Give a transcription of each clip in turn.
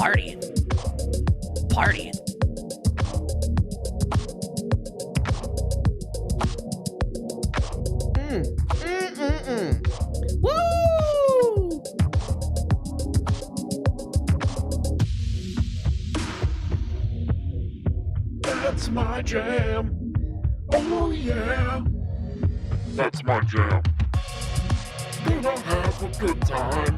Partying. Partying. Woo! That's my jam. Oh yeah. That's my jam. Gonna have a good time.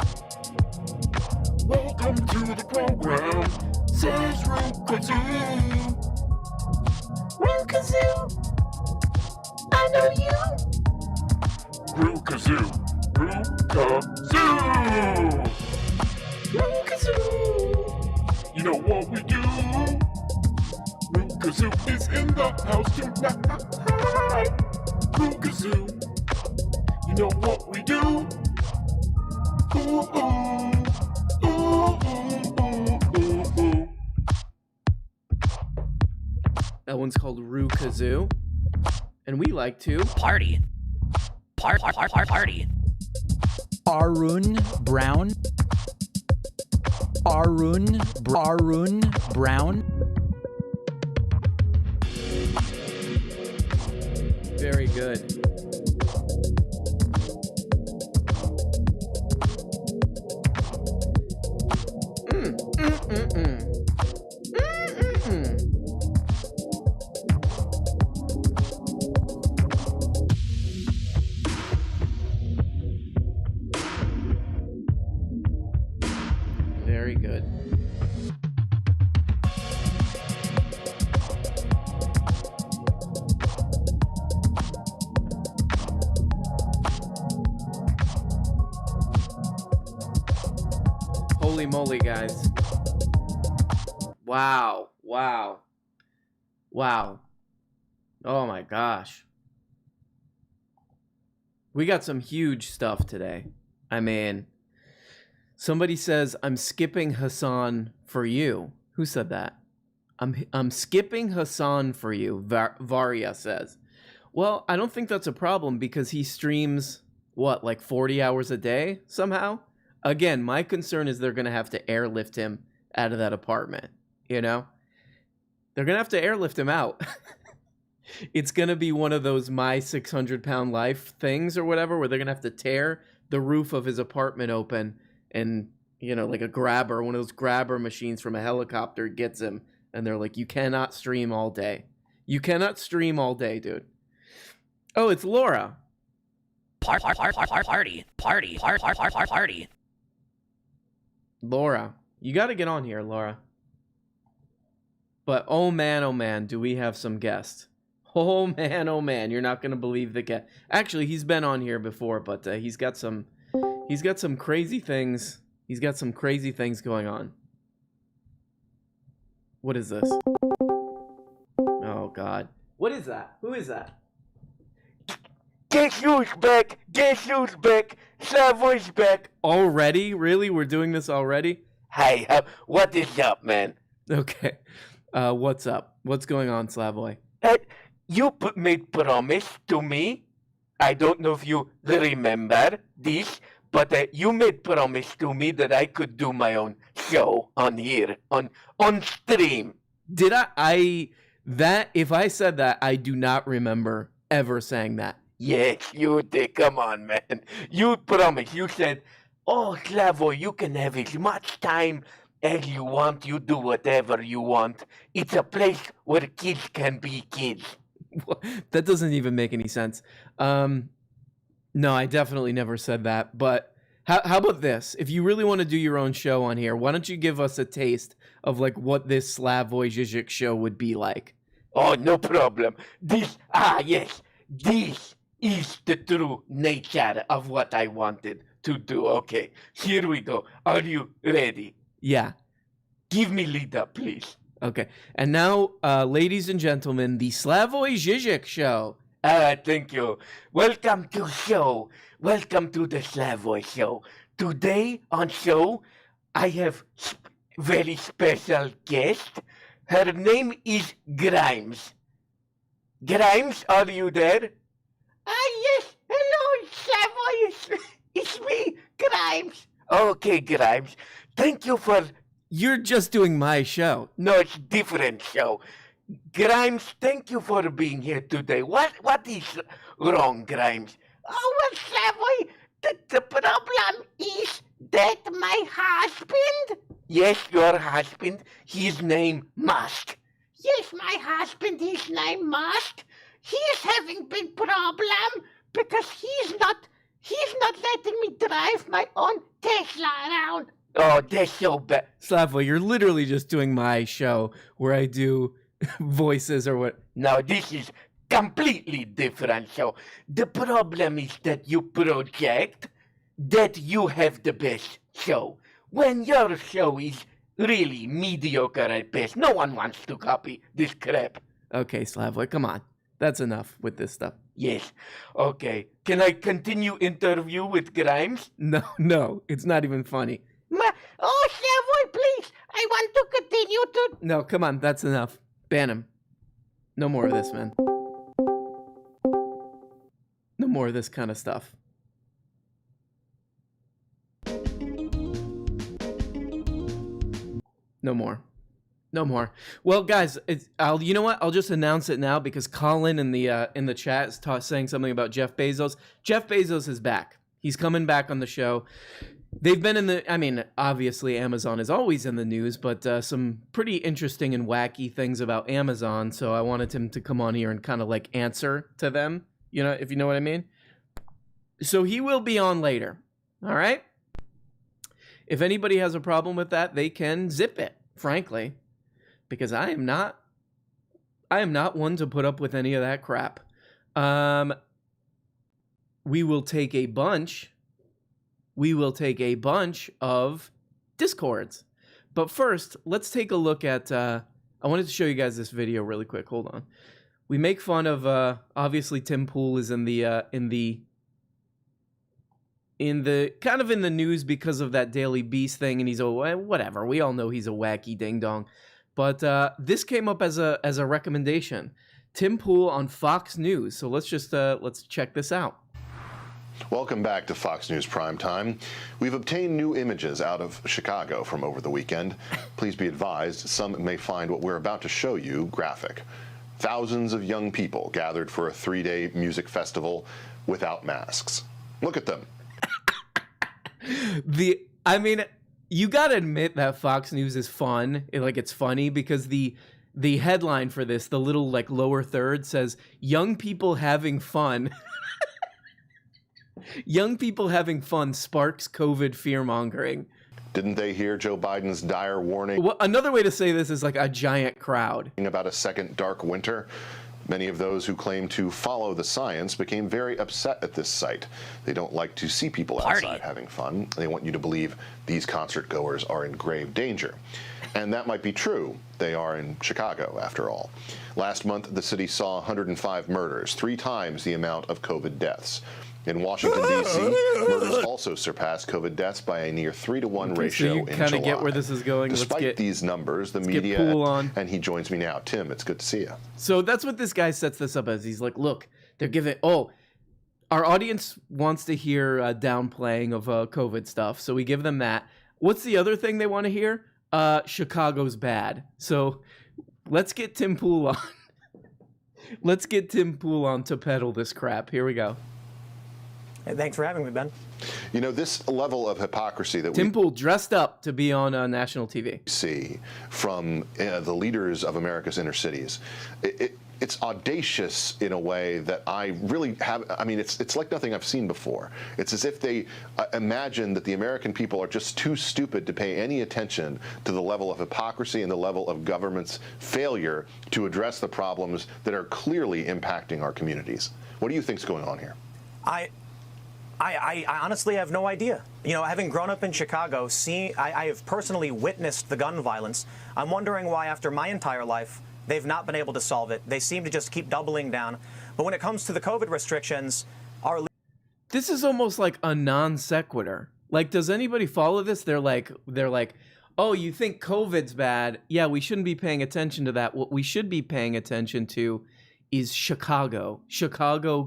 Welcome to the program, says Rookazoo. Rookazoo! I know you! Rookazoo. Rookazoo. Rookazoo! You know what we do? Rookazoo is in the house tonight. Rookazoo. You know what we do? Ooh, ooh. Ooh, ooh, ooh, ooh, ooh. That one's called Rookazoo. And we like to Partying. Partying. Arun Brown. Arun Brown. very good. Very good. Holy moly, guys. Wow. Wow. Wow. Oh my gosh. We got some huge stuff today. I mean, somebody says, I'm skipping Hassan for you. Who said that? I'm skipping Hassan for you, Varia says. Well, I don't think that's a problem because he streams, what, like 40 hours a day somehow? Again, my concern is they're going to have to airlift him out of that apartment, you know? They're going to have to airlift him out. It's going to be one of those My 600-Pound Life things or whatever, where they're going to have to tear the roof of his apartment open and, you know, like a grabber, one of those grabber machines from a helicopter gets him. And they're like, you cannot stream all day. You cannot stream all day, dude. Oh, it's Laura. Party. Laura, you got to get on here, Laura. But oh man, do we have some guests. Oh man, you're not going to believe the guest. Actually, he's been on here before, but he's got some crazy things. He's got some crazy things going on. What is this? Oh God. What is that? Who is that? Guess who's back? Guess who's back? Savoy's back. Already? Really? We're doing this already? Hey, what is up, man? Okay. What's up? What's going on, Slavoy? You made promise to me. I don't know if you remember this, but you made promise to me that I could do my own show on here, on stream. Did I if I said that, I do not remember ever saying that. Yes, you did. Come on, man. You promised. You said, oh, Slavo, you can have as much time as you want. You do whatever you want. It's a place where kids can be kids. That doesn't even make any sense. No, I definitely never said that. But how about this? If you really want to do your own show on here, why don't you give us a taste of like what this Slavoj Žižek show would be like? Oh, no problem. This is the true nature of what I wanted to do. Okay, here we go. Are you ready? Yeah. Give me lead up, please. Okay. And now, ladies and gentlemen, the Slavoj Žižek show. Thank you. Welcome to show. Welcome to the Slavoj show. Today on show, I have very special guest. Her name is Grimes. Grimes, are you there? Yes. Hello, Slavoj. It's me, Grimes. Okay, Grimes. Thank you for You're just doing my show. No, it's different show. Grimes, thank you for being here today. What is wrong, Grimes? Oh, well, Savoy, the problem is that my husband... Yes, your husband, his name Musk. Yes, my husband, his name Musk. He is having big problem because he's not letting me drive my own Tesla around. Oh, that's so bad. Slavoj, you're literally just doing my show where I do voices or what. No, this is completely different show. The problem is that you project that you have the best show, when your show is really mediocre at best. No one wants to copy this crap. Okay, Slavoj, come on. That's enough with this stuff. Yes. Okay. Can I continue interview with Grimes? No, it's not even funny. Oh, Savoy, please. I want to continue to... No, come on, that's enough. Ban him. No more of this, man. No more of this kind of stuff. No more. No more. Well, guys, you know what? I'll just announce it now because Colin in the chat is saying something about Jeff Bezos. Jeff Bezos is back. He's coming back on the show. They've been in the, I mean, obviously Amazon is always in the news, but some pretty interesting and wacky things about Amazon. So I wanted him to come on here and kind of like answer to them, you know, if you know what I mean. So he will be on later. All right. If anybody has a problem with that, they can zip it, frankly, because I am not one to put up with any of that crap. We will take a bunch of Discords. But first, let's take a look at, I wanted to show you guys this video really quick. Hold on. We make fun of, obviously Tim Pool is in the kind of in the news because of that Daily Beast thing, and he's whatever. We all know he's a wacky ding dong. But this came up as a recommendation. Tim Pool on Fox News. So let's check this out. Welcome back to Fox News Primetime. We've obtained new images out of Chicago from over the weekend. Please be advised, some may find what we're about to show you graphic. Thousands of young people gathered for a 3-day music festival without masks. Look at them. I mean, you gotta admit that Fox News is fun. It's funny because the headline for this, the little like lower third, says "Young people having fun." Young people having fun sparks COVID fear-mongering. Didn't they hear Joe Biden's dire warning? Well, another way to say this is like a giant crowd. About a second dark winter. Many of those who claim to follow the science became very upset at this sight. They don't like to see people outside having fun. They want you to believe these concert goers are in grave danger. And that might be true. They are in Chicago, after all. Last month, the city saw 105 murders, 3 times the amount of COVID deaths. In Washington, D.C., murders also surpassed COVID deaths by a near 3-to-1 ratio so you in kind July. of get where this is going. Despite these numbers, the media, and he joins me now. Tim, it's good to see you. So that's what this guy sets this up as. He's like, look, they're giving, our audience wants to hear downplaying of COVID stuff, so we give them that. What's the other thing they want to hear? Chicago's bad. So let's get Tim Pool on. Let's get Tim Pool on to peddle this crap. Here we go. Hey, thanks for having me, Ben. You know, this level of hypocrisy that Tim Pool dressed up to be on national TV. See from the leaders of America's inner cities, it's audacious in a way that I really have. I mean, it's like nothing I've seen before. It's as if they imagine that the American people are just too stupid to pay any attention to the level of hypocrisy and the level of government's failure to address the problems that are clearly impacting our communities. What do you think's going on here? I honestly have no idea. You know, having grown up in Chicago, I have personally witnessed the gun violence. I'm wondering why, after my entire life, they've not been able to solve it. They seem to just keep doubling down. But when it comes to the COVID restrictions, this is almost like a non sequitur. Like, does anybody follow this? They're like, oh, you think COVID's bad? Yeah, we shouldn't be paying attention to that. What we should be paying attention to is Chicago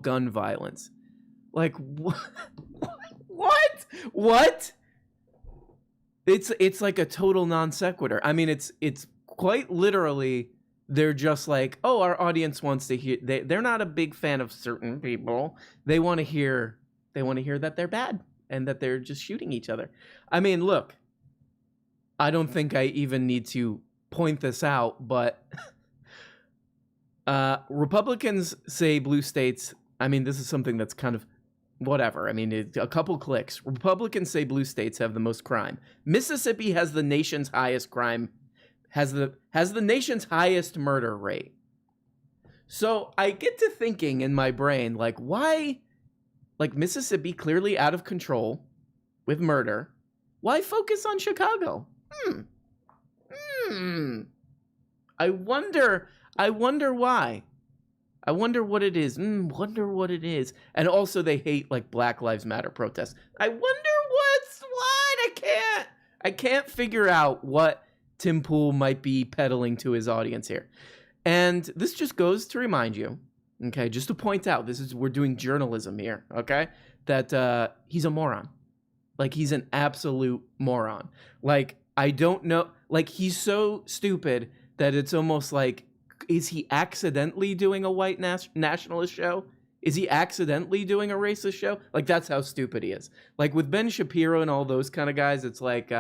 gun violence. Like, what? It's like a total non sequitur. I mean, it's quite literally they're just like, oh, our audience wants to hear. They're not a big fan of certain people. They want to hear that they're bad and that they're just shooting each other. I mean, look, I don't think I even need to point this out, but Republicans say blue states. I mean, this is something that's kind of whatever. I mean, a couple clicks. Republicans say blue states have the most crime. Mississippi has the nation's highest crime, has the nation's highest murder rate. So I get to thinking in my brain, like, why, like Mississippi clearly out of control with murder. Why focus on Chicago? I wonder why. I wonder what it is. Wonder what it is. And also they hate like Black Lives Matter protests. I wonder what's what. I can't figure out what Tim Pool might be peddling to his audience here. And this just goes to remind you, okay, just to point out, we're doing journalism here, okay? That he's a moron. Like he's an absolute moron. Like I don't know, like he's so stupid that it's almost like, is he accidentally doing a white nationalist show? Is he accidentally doing a racist show? Like, that's how stupid he is. Like, with Ben Shapiro and all those kind of guys, it's like,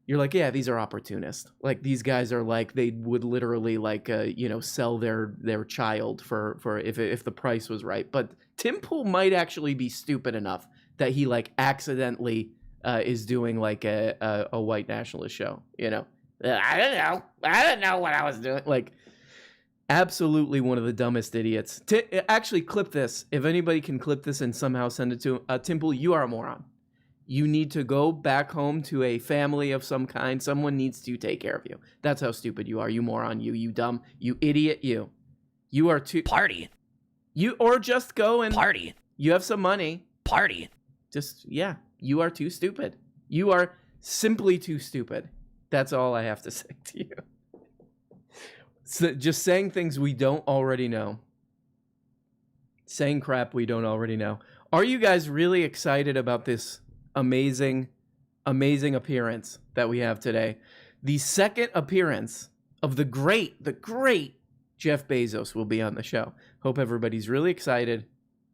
you're like, yeah, these are opportunists. Like, these guys are like, they would literally, like, sell their child for if the price was right. But Tim Pool might actually be stupid enough that he, like, accidentally is doing, like, a white nationalist show, you know? I don't know what I was doing. Like, absolutely one of the dumbest idiots. Actually, clip this. If anybody can clip this and somehow send it to Tim Pool, you are a moron. You need to go back home to a family of some kind. Someone needs to take care of you. That's how stupid you are. You moron. You dumb. You idiot. You are too... Party. Or just go and... Party. You have some money. Party. Just, yeah. You are too stupid. You are simply too stupid. That's all I have to say to you. So just saying things we don't already know. Saying crap we don't already know. Are you guys really excited about this amazing appearance that we have today? The second appearance of the great Jeff Bezos will be on the show. Hope everybody's really excited.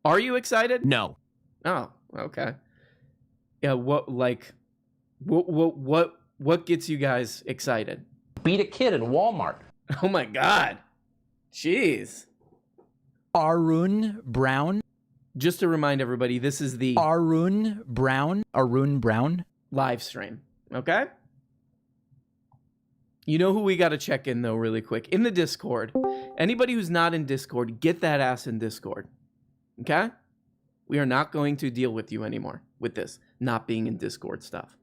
Are you excited? No. Oh, okay. Yeah, what gets you guys excited? Beat a kid in Walmart. Oh my God. Jeez. Arun Brown. Just to remind everybody, this is the Arun Brown. live stream. Okay? You know who we got to check in, though, really quick? In the Discord. Anybody who's not in Discord, get that ass in Discord. Okay? We are not going to deal with you anymore with this not being in Discord stuff.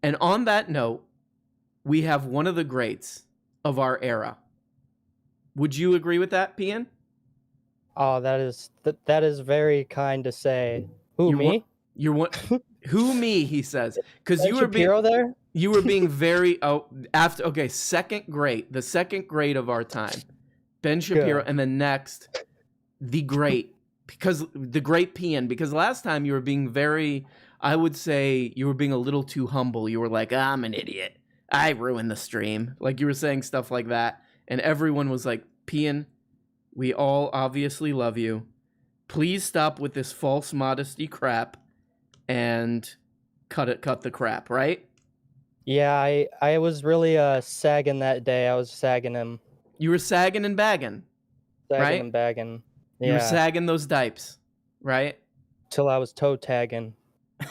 And on that note, we have one of the greats of our era. Would you agree with that, Pian? Oh, that is very kind to say. Who, me? You're one. Who me? He says, because you were Shapiro there. You were being very second great, the second great of our time, Ben Shapiro, Good. and then next, the great Pian. Because last time you were being very, I would say you were being a little too humble. You were like, I'm an idiot. I ruined the stream. Like you were saying stuff like that. And everyone was like, Pian, we all obviously love you. Please stop with this false modesty crap and cut the crap, right? Yeah, I was really sagging that day. I was sagging him. You were sagging and bagging. Sagging and bagging. Yeah. You were sagging those dipes, right? Till I was toe tagging.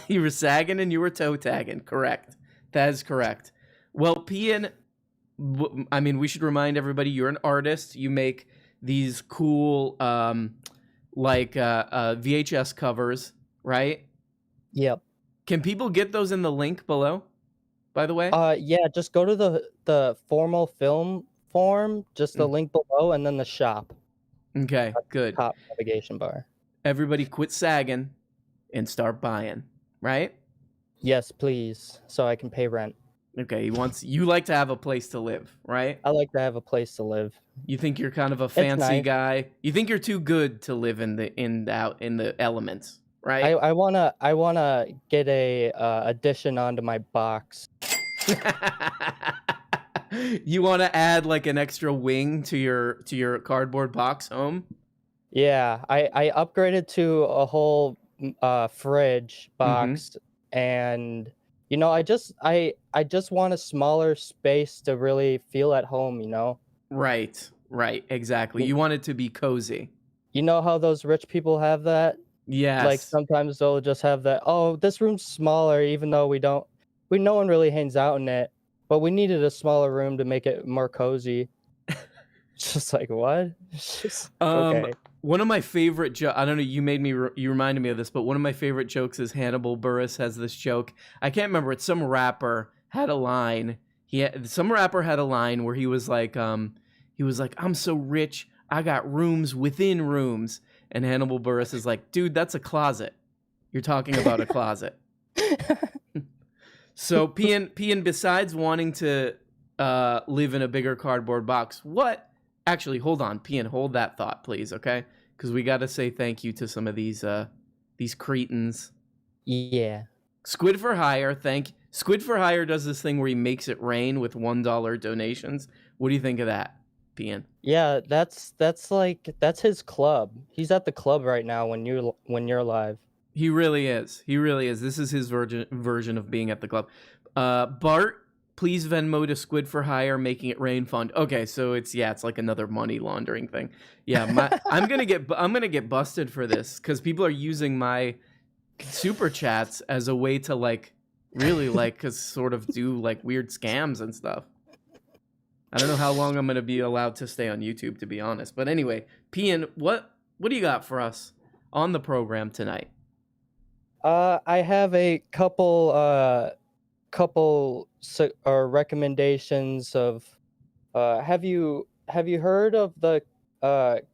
You were sagging and you were toe tagging. Correct. That is correct. Well, Pian, I mean, we should remind everybody you're an artist. You make these cool, VHS covers, right? Yep. Can people get those in the link below, by the way? Yeah, just go to the formal film form, just the link below, and then the shop. Okay, good. Top navigation bar. Everybody quit sagging and start buying, right? Yes, please, so I can pay rent. Okay, you like to have a place to live, right? I like to have a place to live. You think you're kind of a fancy nice. guy. You think you're too good to live in the elements. right? I wanna get a addition onto my box. You want to add like an extra wing to your cardboard box home? Yeah, I upgraded to a whole fridge Mm-hmm. box, and you know, I just want a smaller space to really feel at home, you know? Right, right, exactly. You, You want it to be cozy. you know how those rich people have that? Like Yes. sometimes they'll just have that, oh, this room's smaller, even though no one really hangs out in it, but we needed a smaller room to make it more cozy. It's just like, what? It's just, okay. One of my favorite I don't know, you reminded me of this, but one of my favorite jokes is Hannibal Buress has this joke. I can't remember, it's some rapper had a line. Some rapper had a line where he was like, I'm so rich, I got rooms within rooms. And Hannibal Buress is like, dude, that's a closet. You're talking about a closet. So Pian, besides wanting to live in a bigger cardboard box, what? Actually, hold on, Pian, hold that thought, please, okay? Because we got to say thank you to some of these cretins. Yeah. Squid for Hire, Squid for Hire does this thing where he makes it rain with $1 donations. What do you think of that, Pian? Yeah, that's his club. He's at the club right now when you're live. He really is. He really is. This is his version of being at the club. Bart, please Venmo to Squid for Hire, making it rain fund. Okay, so it's like another money laundering thing. Yeah, I'm gonna get busted for this because people are using my super chats as a way to like really like cause sort of do like weird scams and stuff. I don't know how long I'm gonna be allowed to stay on YouTube, to be honest. But anyway, Pian, what do you got for us on the program tonight? I have a couple recommendations of have you heard of the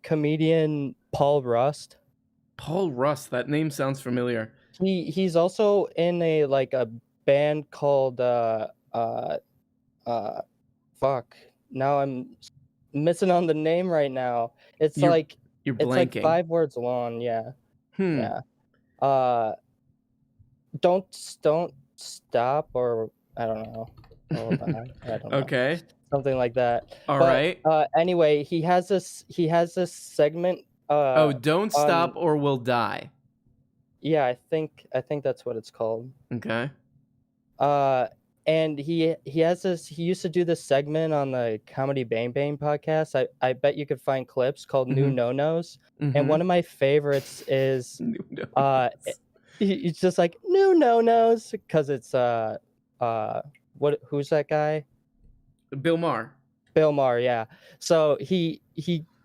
comedian Paul Rust? Paul Rust, that name sounds familiar. He's also in a band called fuck. Now I'm missing on the name right now. It's You're like blanking. 5 words long, yeah. Hmm. Yeah. Don't stop, or I don't know. Hold on. I don't know. Okay. Something like that. All But, right. Anyway, he has this segment. Don't stop or we'll die. Yeah, I think that's what it's called. Okay. And he used to do this segment on the Comedy Bang Bang podcast. I bet you could find clips called New Mhm. No-Nos. Mhm. And one of my favorites is New No-Nos. he's just like New No-Nos because it's who's that guy? Bill Maher. Bill Maher, yeah. So he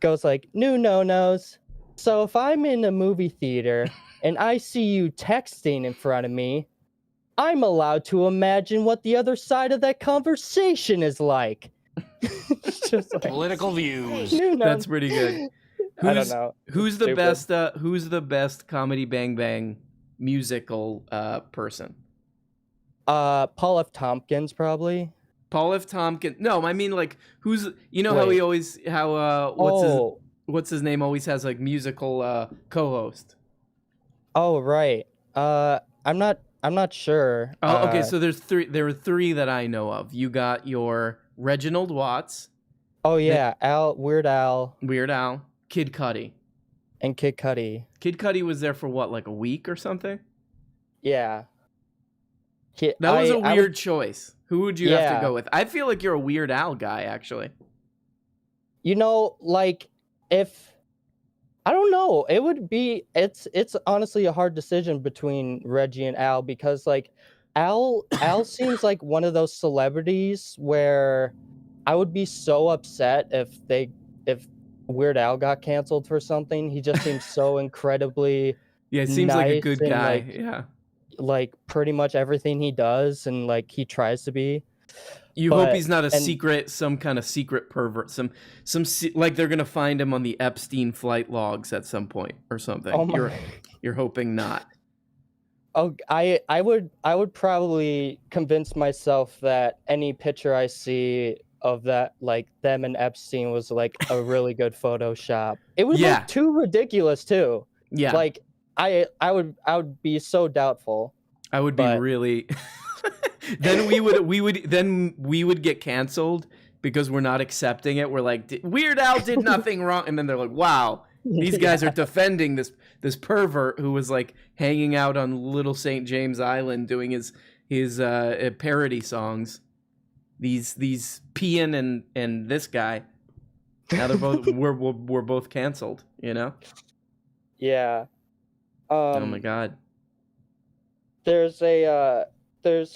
goes like New No-Nos. So if I'm in a movie theater and I see you texting in front of me, I'm allowed to imagine what the other side of that conversation is like. Just like Political views. That's pretty good. I don't know. Who's the Stupid. best? Who's the best Comedy Bang Bang musical person? Paul F. Tompkins probably. Paul F. Tompkins. No, I mean like who's how he always what's his name always has like musical co-host. Oh right. I'm not sure. Oh, okay. So there were three that I know of. You got your Reginald Watts. Oh yeah, Weird Al, Kid Cudi. and Kid Cudi. Kid Cudi was there for what, like a week or something? Yeah. That was a weird choice. Who would you have to go with? I feel like you're a Weird Al guy, actually. You know, like if I don't know, it would be it's honestly a hard decision between Reggie and Al because like Al seems like one of those celebrities where I would be so upset if Weird Al got canceled for something. He just seems so incredibly it seems like a good and, guy. like, yeah. Like pretty much everything he does and like he tries to be. Hope he's not some kind of secret pervert. Like they're gonna find him on the Epstein flight logs at some point or something. Oh You're hoping not. Oh, I would probably convince myself that any picture I see of that, like them and Epstein, was like a really good Photoshop. It would look too ridiculous too. Yeah. Like I would be so doubtful. I would be But- really. Then we would get canceled because we're not accepting it. We're like, Weird Al did nothing wrong, and then they're like, wow, these guys are defending this pervert who was like hanging out on Little St. James Island doing his parody songs. These Pian and this guy. Now they're both we're both canceled. You know. Yeah. Oh my God. There's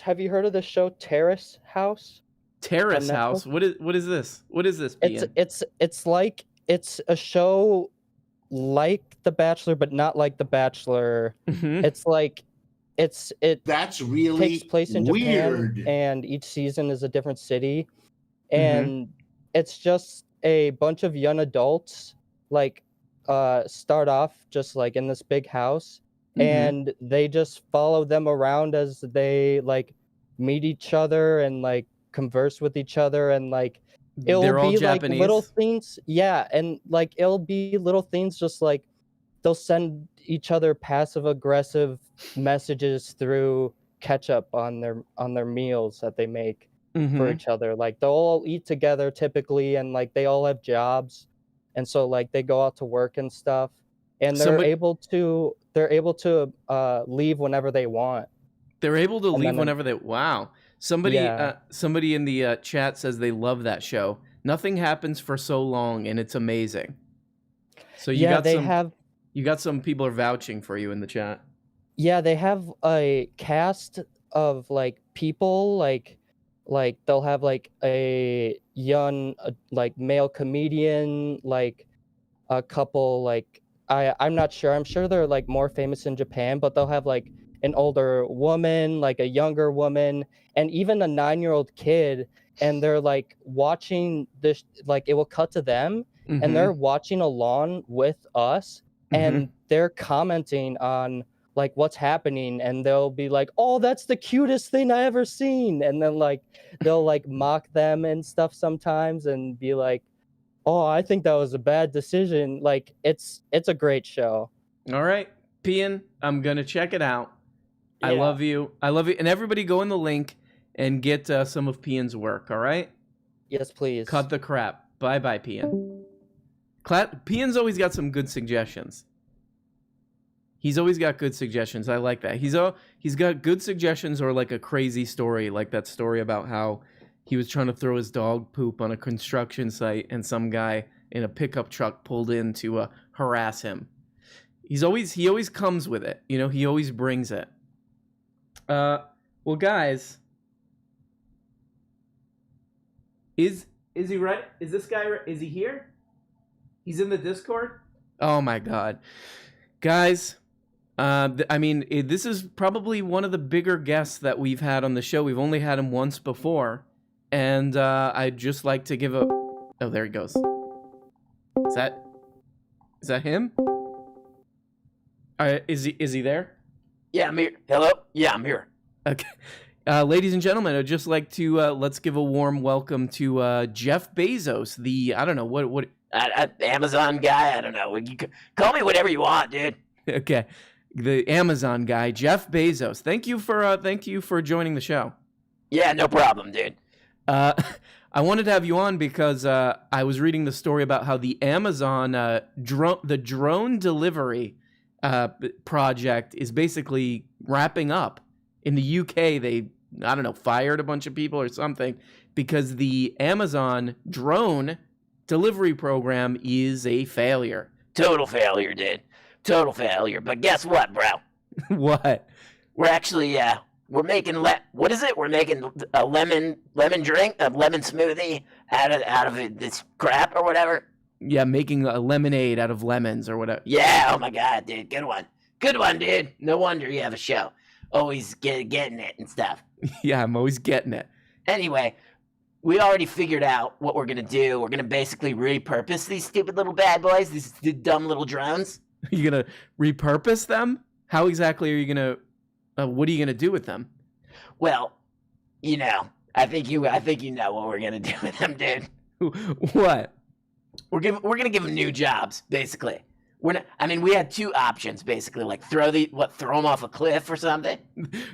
have you heard of the show Terrace House? Terrace On House. Netflix? What is this? What is this? Pian? It's a show like The Bachelor, but not like The Bachelor. Mhm. It's like it That's really takes place in weird. Japan, and each season is a different city, Mhm. and it's just a bunch of young adults like start off just like in this big house, Mhm. and they just follow them around as they like meet each other and like converse with each other, and like it'll They're all be like Japanese. little things, yeah, and like it'll be little things just like they'll send each other passive aggressive messages through ketchup on their meals that they make for Mhm. each other. Like they'll all eat together typically, and like they all have jobs, and so like they go out to work and stuff, and they're able to leave whenever they want. They're able to And leave then- whenever they. Wow. Somebody Yeah. somebody in the chat says they love that show. Nothing happens for so long, and it's amazing. So you Yeah, got they some. have You got some people are vouching for you in the chat. Yeah, they have a cast of like people like they'll have like a young like male comedian, like a couple like I'm not sure. I'm sure they're like more famous in Japan, but they'll have like an older woman, like a younger woman, and even a 9-year-old kid, and they're like watching this, like it will cut to them Mhm. and they're watching along with us, and they're commenting on like what's happening, and they'll be like, oh, that's the cutest thing I ever seen, and then like they'll like mock them and stuff sometimes and be like, oh, I think that was a bad decision. Like it's a great show. All right, Pian, I'm gonna check it out. I Yeah. love you. I love you. And everybody, go in the link and get some of Pian's work. All right. Yes, please. Cut the crap. Bye, bye, Pian. Pian's always got some good suggestions. He's always got good suggestions. I like that. He's got good suggestions, or like a crazy story, like that story about how he was trying to throw his dog poop on a construction site, and some guy in a pickup truck pulled in to harass him. He always comes with it. You know, he always brings it. Well, guys, is he right? Is this guy? Is he here? He's in the Discord. Oh my God, guys. I mean, this is probably one of the bigger guests that we've had on the show. We've only had him once before, and I'd just like to give a. Oh, there he goes. Is that him? Is he there? Yeah, I'm here. Hello? Yeah, I'm here. Okay. Ladies and gentlemen, I'd just like to let's give a warm welcome to Jeff Bezos, the I don't know what Amazon guy, I don't know. You call me whatever you want, dude. okay, the Amazon guy, Jeff Bezos. Thank you for joining the show. Yeah, no problem, dude. I wanted to have you on because I was reading the story about how the Amazon drone delivery project is basically wrapping up. In the UK, they, I don't know, fired a bunch of people or something because the Amazon drone delivery program is a failure. Total failure, dude. Total failure. But guess what, bro? What? We're actually, we're making, what is it? We're making a lemon drink, a lemon smoothie out of this crap or whatever. Yeah, making a lemonade out of lemons or whatever. Yeah, oh my God, dude. Good one. Good one, dude. No wonder you have a show. Always getting it and stuff. Yeah, I'm always getting it. Anyway, we already figured out what we're going to do. We're going to basically repurpose these stupid little bad boys, these dumb little drones. You're going to repurpose them? How exactly are you going to, what are you going to do with them? Well, you know, I think you know what we're going to do with them, dude. What? We're going to give them new jobs, basically. we had two options basically, like throw them off a cliff or something.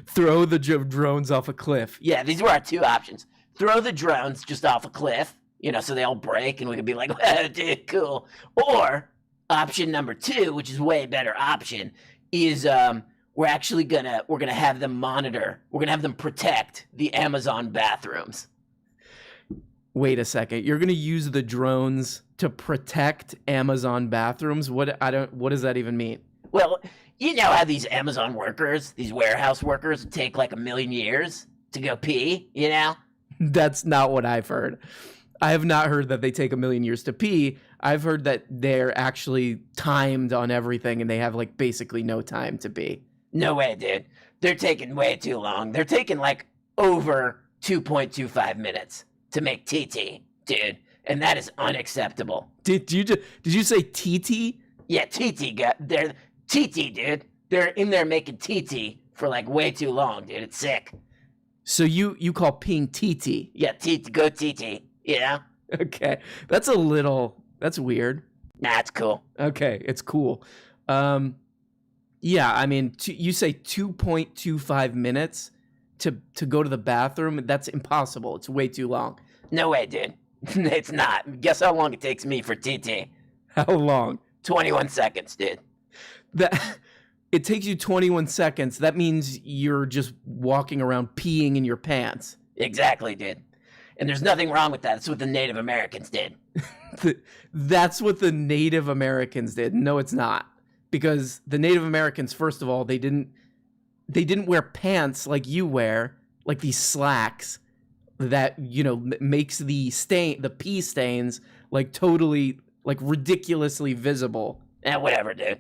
Throw the drones off a cliff. Yeah, these were our two options. Throw the drones just off a cliff, so they all break and we could be like, "Wow, dude, cool." Or option number 2, which is way better option, is we're gonna have them monitor. We're gonna have them protect the Amazon bathrooms. Wait a second. You're gonna use the drones to protect Amazon bathrooms? What does that even mean? Well, you know how these Amazon workers, these warehouse workers, take like 1,000,000 years to go pee, That's not what I've heard. I have not heard that they take 1,000,000 years to pee. I've heard that they're actually timed on everything and they have like basically no time to pee. No way, dude. They're taking way too long. They're taking like over 2.25 minutes to make TT, dude. And that is unacceptable. Did you say TT? Yeah, TT. They're TT, dude. They're in there making TT for like way too long, dude. It's sick. So you call peeing TT? Yeah, TT. Go TT. Yeah. Okay, that's weird. Nah, it's cool. Okay, it's cool. Yeah, I mean, you say 2.25 minutes to go to the bathroom. That's impossible. It's way too long. No way, dude. It's not. Guess how long it takes me for TT? How long? 21 seconds, dude. It takes you 21 seconds. That means you're just walking around peeing in your pants. Exactly, dude. And there's nothing wrong with that. That's what the Native Americans did. That's what the Native Americans did. No, it's not. Because the Native Americans, first of all, they didn't wear pants like you wear, like these slacks that, makes the pee stains like totally, like ridiculously visible. Whatever, dude.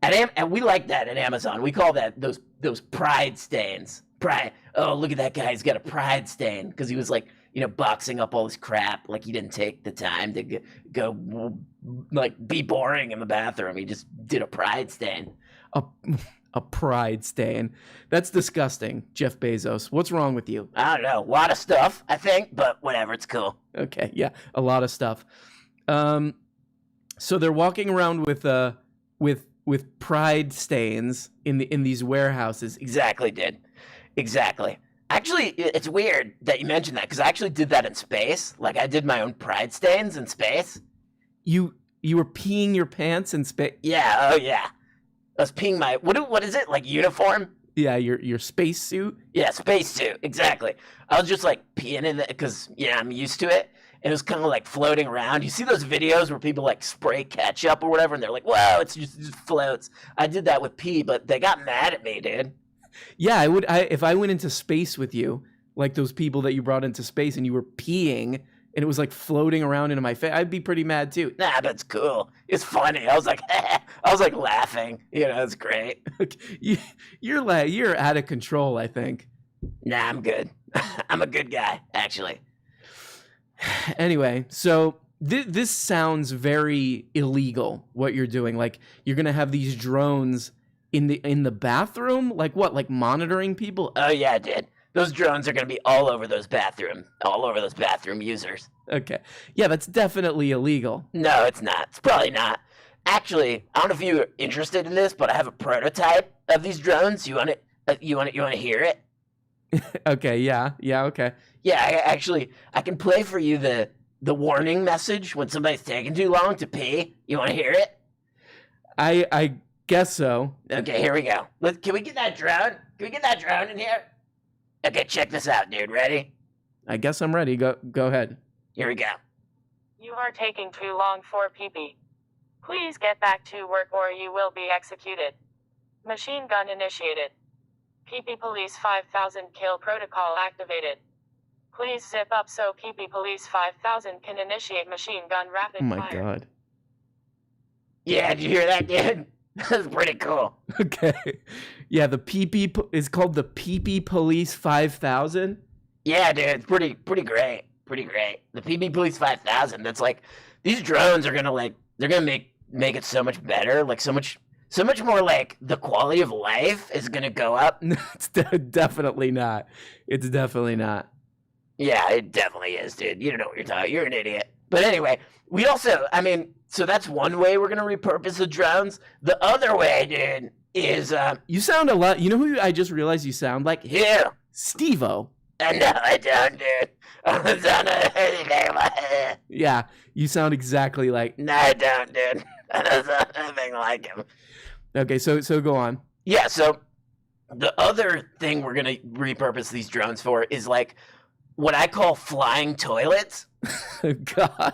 And we like that at Amazon. We call that those pride stains. Pride. Oh, look at that guy. He's got a pride stain because he was like, boxing up all this crap. Like he didn't take the time to go like be boring in the bathroom. He just did a pride stain. A pride stain. That's disgusting, Jeff Bezos. What's wrong with you? I don't know. A lot of stuff, I think, but whatever. It's cool. Okay, yeah, a lot of stuff. So they're walking around with pride stains in these warehouses. Exactly, dude. Exactly. Actually, it's weird that you mentioned that because I actually did that in space. Like I did my own pride stains in space. You were peeing your pants in space? Yeah. Oh yeah. I was peeing my what is it, like uniform? Yeah, your space suit. Yeah, space suit. Exactly. I was just like peeing in it because I'm used to it. And it was kind of like floating around. You see those videos where people like spray ketchup or whatever, and they're like, "Whoa, it just floats." I did that with pee, but they got mad at me, dude. Yeah, I would. If I went into space with you, like those people that you brought into space, and you were peeing, and it was like floating around into my face, I'd be pretty mad too. Nah, that's cool. It's funny. I was like, I was like laughing. It's great. You're out of control, I think. Nah, I'm good. I'm a good guy, actually. Anyway, so this sounds very illegal. What you're doing, like you're gonna have these drones in the bathroom, like what, like monitoring people? Oh yeah, dude. Those drones are gonna be all over those bathroom users. Okay, yeah, that's definitely illegal. No, it's not. It's probably not. Actually, I don't know if you're interested in this, but I have a prototype of these drones. You want it? You want to hear it? Okay, yeah, okay. Yeah, I can play for you the warning message when somebody's taking too long to pee. You want to hear it? I guess so. Okay, here we go. Can we get that drone? Can we get that drone in here? Okay, check this out, dude. Ready? I guess I'm ready. Go ahead. Here we go. You are taking too long for pee-pee. Please get back to work or you will be executed. Machine gun initiated. PP Police 5000 kill protocol activated. Please zip up so PP Police 5000 can initiate machine gun rapid fire. Oh my god. Yeah, did you hear that, dude? That's pretty cool. Okay. Yeah, the PP is called the PP Police 5000. Yeah, dude, it's pretty great. Pretty great. The PP Police 5000. That's like these drones are gonna they're gonna make it so much better, like so much more, like the quality of life is gonna go up. It's definitely not. It's definitely not. Yeah, it definitely is, dude. You don't know what you're talking. You're an idiot. But anyway, we also, I mean, so that's one way we're gonna repurpose the drones. The other way, dude, is You sound a lot. You know who I just realized you sound like? you. Steve-O. No, I don't, dude. I don't sound anything like. Yeah, you sound exactly like. No, I don't, dude. I don't sound anything like him. Okay, so go on. Yeah. So the other thing we're gonna repurpose these drones for is like what I call flying toilets. God,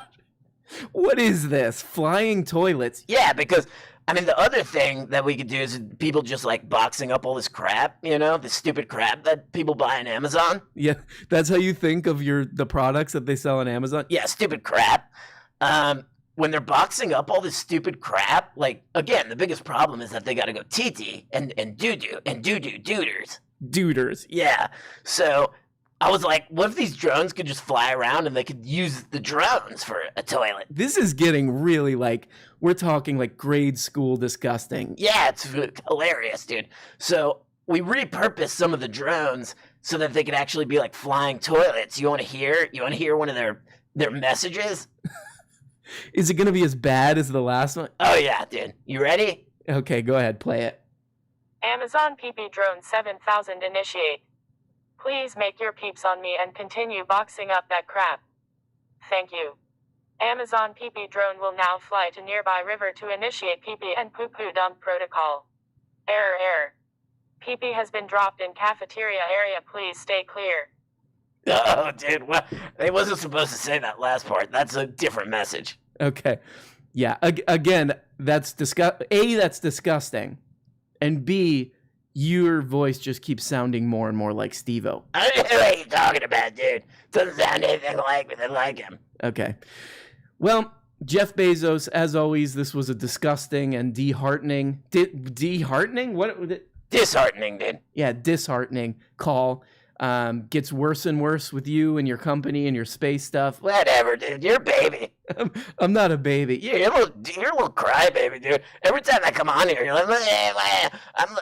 what is this? Flying toilets? Yeah, because I mean the other thing that we could do is people just like boxing up all this crap, you know, the stupid crap that people buy on Amazon. Yeah, that's how you think of the products that they sell on Amazon. Yeah, stupid crap. When they're boxing up all this stupid crap, like again, the biggest problem is that they got to go TT and doo-doo and doo-doo dooders. Duders. Yeah. So I was like, what if these drones could just fly around and they could use the drones for a toilet? This is getting really like, we're talking like grade school disgusting. Yeah, it's hilarious, dude. So we repurposed some of the drones so that they could actually be like flying toilets. You want to hear one of their messages? Is it going to be as bad as the last one? Oh yeah, dude. You ready? Okay, go ahead, play it. Amazon PP Drone 7000 initiate. Please make your peeps on me and continue boxing up that crap. Thank you. Amazon PP Drone will now fly to nearby river to initiate PP and poo-poo dump protocol. Error. PP has been dropped in cafeteria area. Please stay clear. Oh, dude. Well, they wasn't supposed to say that last part. That's a different message. Okay. Yeah, again, that's that's disgusting. And B, your voice just keeps sounding more and more like Steve-O. I don't know what you're talking about, dude. Doesn't sound anything like him. Okay. Well, Jeff Bezos, as always, this was a disgusting and disheartening. Disheartening? What? Disheartening, dude. Yeah, disheartening call. Gets worse and worse with you and your company and your space stuff. Whatever, dude. You're a baby. I'm not a baby. Yeah, you're a little crybaby, dude. Every time I come on here, you're like,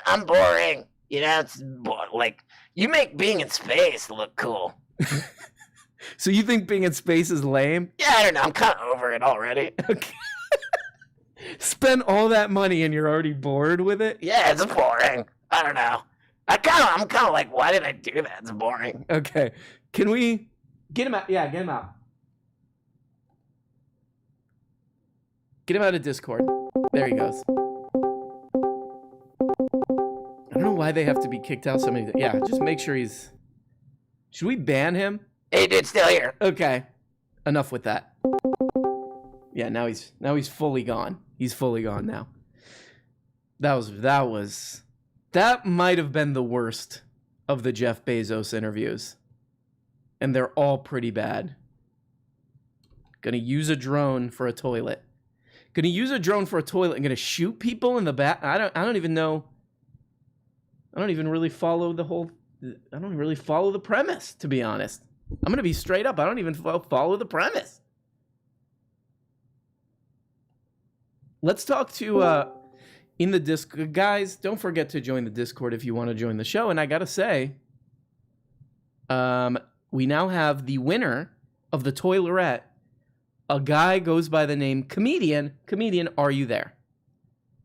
I'm boring. You know, it's like you make being in space look cool. So you think being in space is lame? Yeah, I don't know. I'm kind of over it already. Okay. Spend all that money and you're already bored with it? Yeah, it's boring. I don't know. I'm kind of like, why did I do that? It's boring. Okay. Can we get him out? Yeah, get him out. Get him out of Discord. There he goes. I don't know why they have to be kicked out so many times. Yeah, just make sure he's... Should we ban him? Hey, dude, still here. Okay. Enough with that. Yeah, now he's fully gone. He's fully gone now. That might have been the worst of the Jeff Bezos interviews. And they're all pretty bad. Gonna use a drone for a toilet. Gonna use a drone for a toilet and gonna shoot people in the back. I don't even know. I don't even really follow the premise, to be honest. I'm gonna be straight up. I don't even follow the premise. Let's talk to in the Discord. Guys, don't forget to join the Discord if you want to join the show. And I gotta say, we now have the winner of the Toilerette. A guy goes by the name Comedian. Comedian, are you there?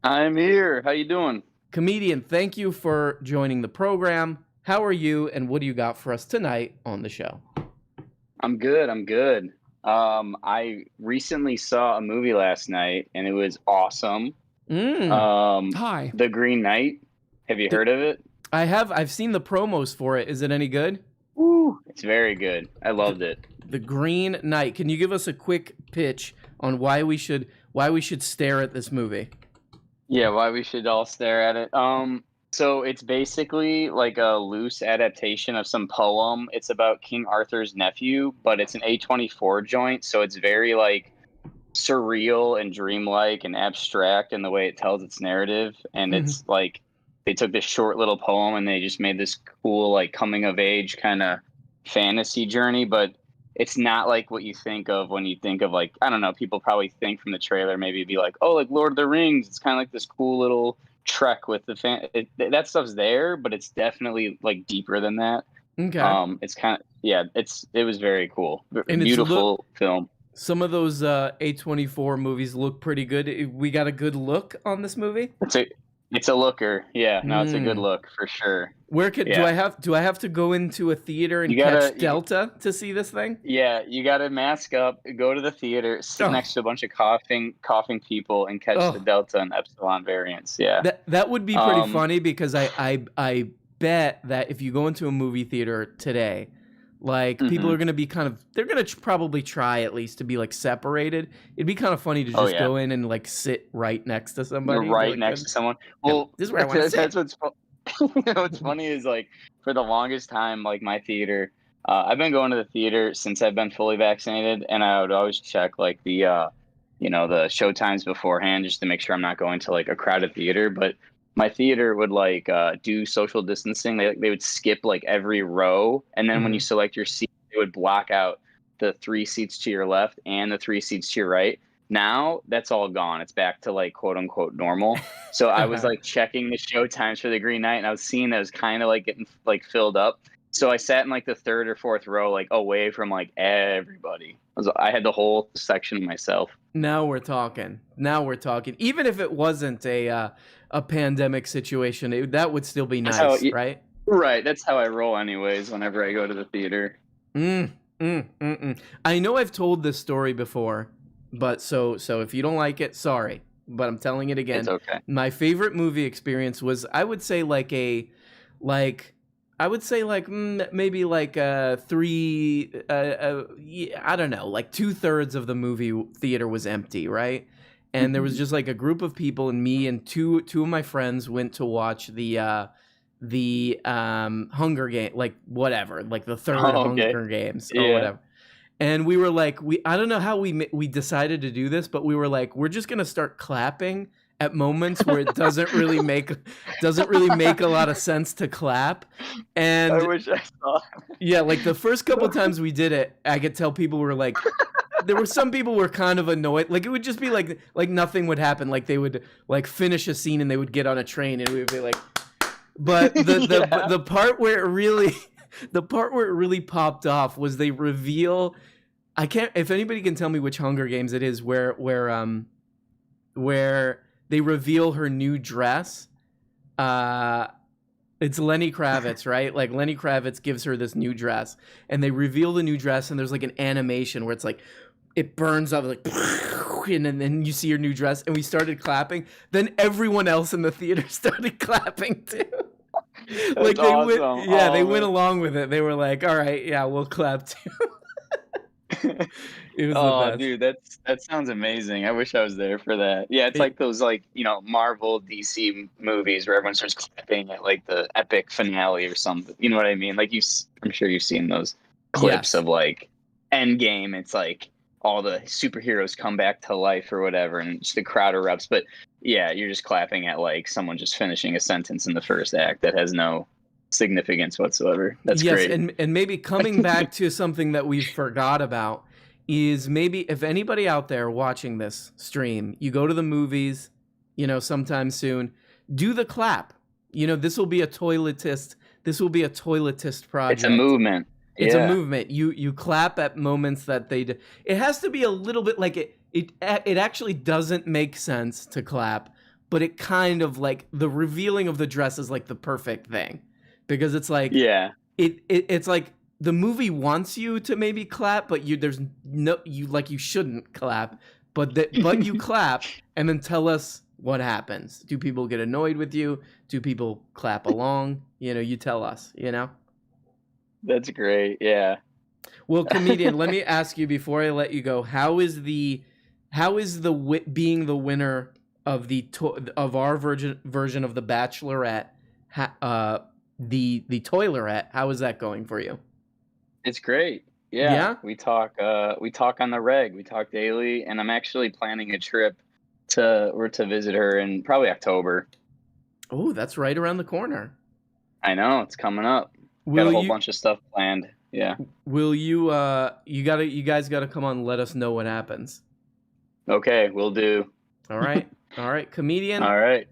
I'm here. How you doing? Comedian, thank you for joining the program. How are you, and what do you got for us tonight on the show? I'm good. I recently saw a movie last night, and it was awesome. Hi. The Green Knight. Have you heard of it? I have. I've seen the promos for it. Is it any good? Woo! It's very good. I loved it. The Green Knight. Can you give us a quick pitch on why we should stare at this movie? Yeah, why we should all stare at it. So it's basically like a loose adaptation of some poem. It's about King Arthur's nephew, but it's an A24 joint, so it's very like surreal and dreamlike and abstract in the way it tells its narrative. And it's like they took this short little poem and they just made this cool like coming of age kind of fantasy journey, but it's not like what you think of when you think of like, I don't know, people probably think from the trailer, maybe be like, oh, like Lord of the Rings. It's kind of like this cool little trek with the that stuff's there, but it's definitely like deeper than that. Okay. It's kind of it was very cool. And Beautiful film. Some of those A24 movies look pretty good. We got a good look on this movie. It's a looker. Yeah, no, it's a good look for sure. Where do I have to go into a theater and catch Delta to see this thing? Yeah, you gotta mask up, go to the theater, sit next to a bunch of coughing people, and catch the Delta and Epsilon variants. Yeah, that would be pretty funny because I bet that if you go into a movie theater today, like people are gonna be they're gonna probably try at least to be like separated. It'd be kind of funny to just go in and like sit right next to somebody. You're right next to someone. Well, this is where I want to sit. That's what's what's funny is like for the longest time, like my theater, I've been going to the theater since I've been fully vaccinated, and I would always check like the the show times beforehand just to make sure I'm not going to like a crowded theater. But my theater would like do social distancing. They would skip like every row, and then when you select your seat, they would block out the 3 seats to your left and the 3 seats to your right. Now that's all gone. It's back to like quote unquote normal. So I was like checking the show times for the Green Knight, and I was seeing that it was kind of like getting like filled up. So I sat in like the 3rd or 4th row, like away from like everybody. I had the whole section to myself. Now we're talking. Even if it wasn't a pandemic situation, that would still be nice, right? Right. That's how I roll, anyways. Whenever I go to the theater. I know I've told this story before, but so if you don't like it, sorry, but I'm telling it again. It's okay. My favorite movie experience was, I would say maybe like three. I don't know, like 2/3 of the movie theater was empty, right? And there was just like a group of people, and me and two of my friends went to watch the Hunger Game, like whatever, like the third Hunger Games or whatever. And we were like, I don't know how we decided to do this, but we were like, we're just gonna start clapping at moments where it doesn't really make a lot of sense to clap. And I wish I saw. Yeah, like the first couple times we did it, I could tell people were like, there were some people were kind of annoyed. Like it would just be like nothing would happen. Like they would like finish a scene and they would get on a train and we would be like, but the part where it really popped off was they reveal. I can't. If anybody can tell me which Hunger Games it is, where they reveal her new dress. It's Lenny Kravitz, right? Like Lenny Kravitz gives her this new dress, and they reveal the new dress, and there's like an animation where it's like it burns up, like, and then you see her new dress, and we started clapping. Then everyone else in the theater started clapping too. Like they awesome. went, they went along with it. They were like, "All right, yeah, we'll clap too." It was the best. Dude, that sounds amazing. I wish I was there for that. Yeah, it's like those like Marvel DC movies where everyone starts clapping at like the epic finale or something. You know what I mean? Like I'm sure you've seen those clips of like Endgame. It's like all the superheroes come back to life or whatever, and just the crowd erupts. But yeah, you're just clapping at like someone just finishing a sentence in the first act that has no significance whatsoever. That's great. And maybe coming back to something that we forgot about is maybe if anybody out there watching this stream, you go to the movies, sometime soon, do the clap. This will be a toiletist project. It's a movement. It's a movement. You clap at moments that they do. It has to be a little bit like it actually doesn't make sense to clap, but it kind of like the revealing of the dress is like the perfect thing. Because it's like it's like the movie wants you to maybe clap, but you shouldn't clap, but you clap and then tell us what happens. Do people get annoyed with you? Do people clap along? You tell us. That's great. Yeah. Well, comedian, let me ask you before I let you go. How is being the winner of of our version of the Bachelorette? The Toilerette, how is that going for you? It's great. Yeah. We talk on the reg. We talk daily, and I'm actually planning a trip to visit her in probably October. Oh, that's right around the corner. I know, it's coming up. Got a whole bunch of stuff planned. Yeah. Will you you guys gotta come on and let us know what happens. Okay, will do. All right. All right, comedian. All right.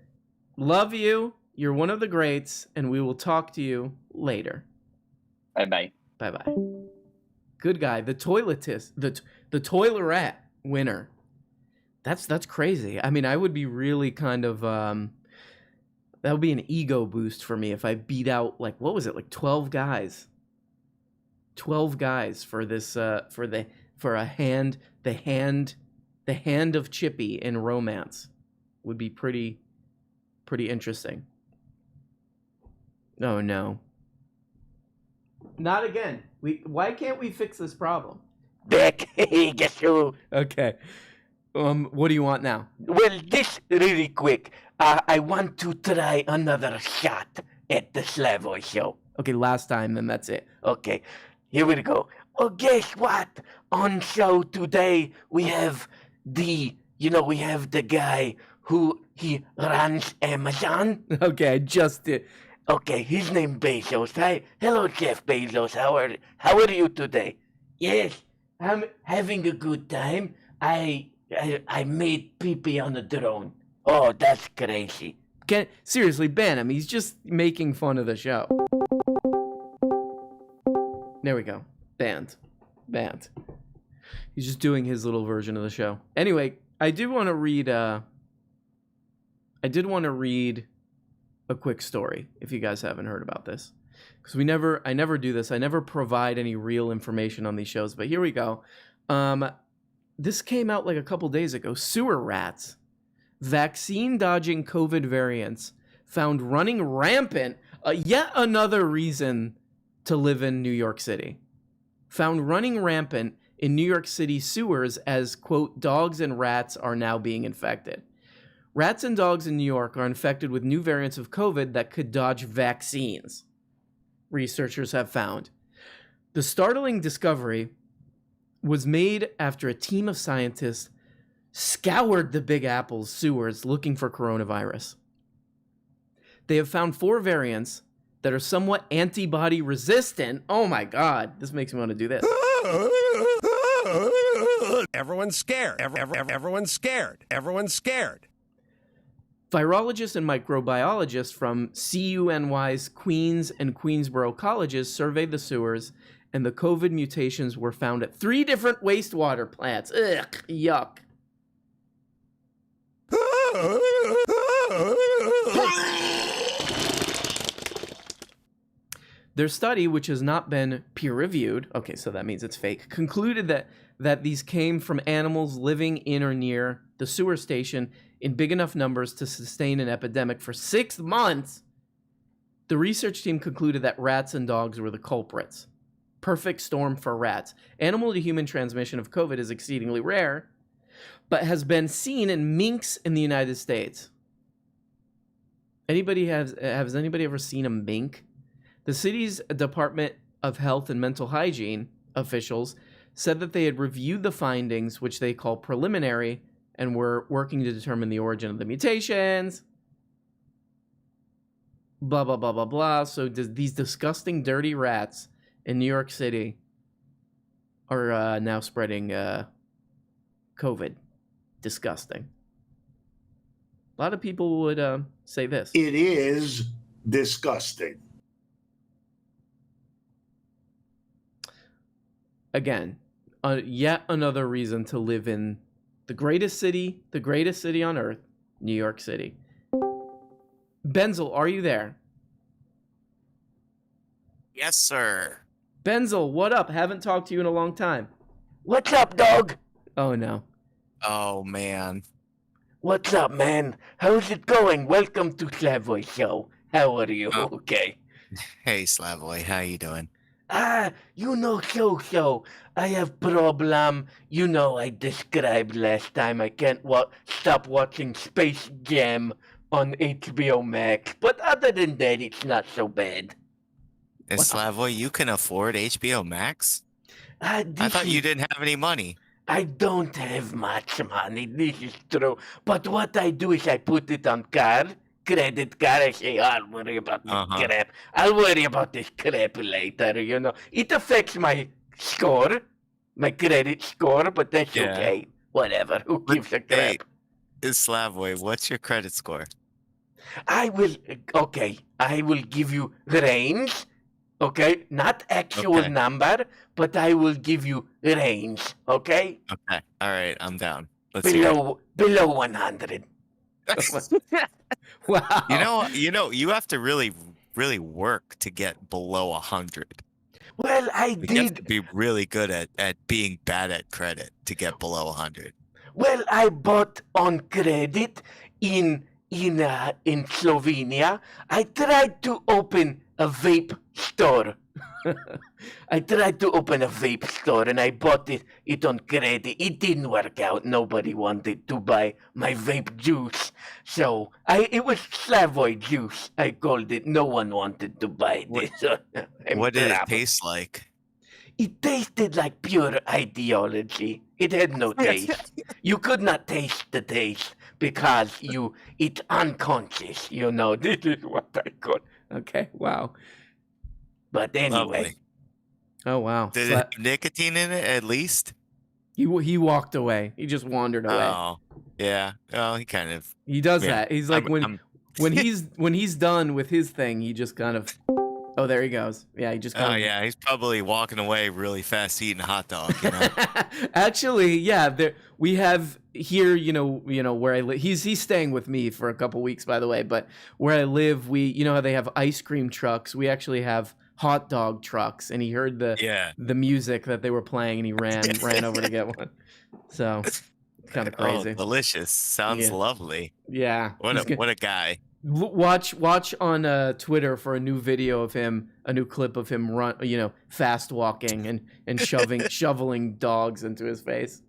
Love you. You're one of the greats, and we will talk to you later. Bye-bye. Bye-bye. Good guy. The toiletist. The toilerette winner. That's crazy. I mean, I would be really kind of that would be an ego boost for me if I beat out, like, what was it, like 12 guys. 12 guys for this the hand of Chippy in romance. Would be pretty interesting. Oh no. Not again. Why can't we fix this problem? Back, guess who? Okay. What do you want now? Well, this really quick. I want to try another shot at the Slavoy show. Okay, last time, then that's it. Okay, here we go. Oh, guess what? On show today, we have the guy who he runs Amazon. Okay, I just did. Okay, his name Bezos. Hi, hello, Jeff Bezos. How are you today? Yes, I'm having a good time. I made pee-pee on a drone. Oh, that's crazy. Seriously, ban him. He's just making fun of the show. There we go. Banned. He's just doing his little version of the show. Anyway, I did want to read a quick story, if you guys haven't heard about this. Because I never do this. I never provide any real information on these shows, but here we go. This came out like a couple days ago. Sewer rats, vaccine-dodging COVID variants found running rampant. Yet another reason to live in New York City. Found running rampant in New York City sewers as, quote, dogs and rats are now being infected. Rats and dogs in New York are infected with new variants of COVID that could dodge vaccines, researchers have found. The startling discovery was made after a team of scientists scoured the Big Apple's sewers looking for coronavirus. They have found 4 variants that are somewhat antibody resistant. Oh my God, this makes me want to do this. Everyone's scared. Everyone's scared. Everyone's scared. Virologists and microbiologists from CUNY's Queens and Queensborough colleges surveyed the sewers, and the COVID mutations were found at 3 different wastewater plants. Ugh, yuck. Their study, which has not been peer-reviewed, okay, so that means it's fake, concluded that these came from animals living in or near the sewer station in big enough numbers to sustain an epidemic for 6 months. The research team concluded that rats and dogs were the culprits. Perfect storm for rats. Animal-to-human transmission of COVID is exceedingly rare, but has been seen in minks in the United States. Has anybody ever seen a mink? The city's Department of Health and Mental Hygiene officials said that they had reviewed the findings, which they call preliminary, and were working to determine the origin of the mutations. Blah, blah, blah, blah, blah. So these disgusting, dirty rats in New York City are now spreading COVID. Disgusting. A lot of people would say this. It is disgusting. Again, yet another reason to live in the greatest city on earth, New York City. Benzel, are you there? Yes, sir. Benzel, what up? Haven't talked to you in a long time. What's up, dog? Oh, no. Oh, man. What's up, man? How's it going? Welcome to Slavoy Show. How are you? Oh. Okay. Hey, Slavoy, how you doing? So. I have problem. I described last time. I can't stop watching Space Jam on HBO Max. But other than that, it's not so bad. And Slavoy, you can afford HBO Max? I thought you didn't have any money. I don't have much money. This is true. But what I do is I put it on credit card. I say, I'll worry about this crap. I'll worry about this crap later, It affects my score, my credit score, but that's okay. Whatever. Who gives a crap? Hey, Slavoy, what's your credit score? I will give you range Okay, not actual Okay. number, but I will give you range. Okay, Okay. All right. I'm down. Let's hear it. below 100. Wow. You have to really, really work to get below 100. Well, I You have to did. be really good at being bad at credit to get below 100. Well, I bought on credit in Slovenia. I tried to open a vape store. I tried to open a vape store and I bought it on credit. It didn't work out. Nobody wanted to buy my vape juice. So it was Slavoj juice. I called it. No one wanted to buy this. What did it taste like? It tasted like pure ideology. It had no taste. You could not taste the taste because it's unconscious. This is what I call. Okay. Wow. But anyway. Lovely. Oh wow. Did it have nicotine in it at least? He walked away. He just wandered away. Oh, yeah. Well, he kind of. He does yeah. that. He's like when he's done with his thing, he just kind of. Oh, there he goes. Yeah, he just. Oh yeah, he's probably walking away really fast, eating a hot dog. Actually, yeah, we have here. Where I live. He's staying with me for a couple weeks, by the way. But where I live, how they have ice cream trucks. We actually have hot dog trucks, and he heard the music that they were playing, and he ran over to get one. So kind of crazy. Oh, delicious! Sounds lovely. Yeah. What a guy. Watch on Twitter for a new video of him, a new clip of him fast walking and shoveling dogs into his face.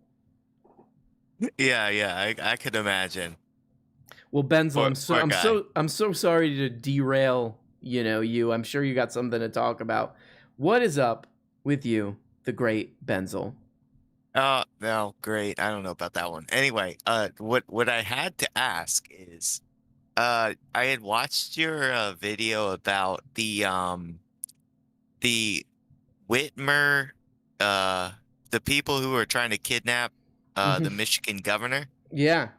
Yeah, I could imagine. Well, Benzel, I'm so sorry to derail you. I'm sure you got something to talk about. What is up with you, the great Benzel? No, great. I don't know about that one. Anyway, what I had to ask is, I had watched your video about the Whitmer, the people who were trying to kidnap the Michigan governor. Yeah,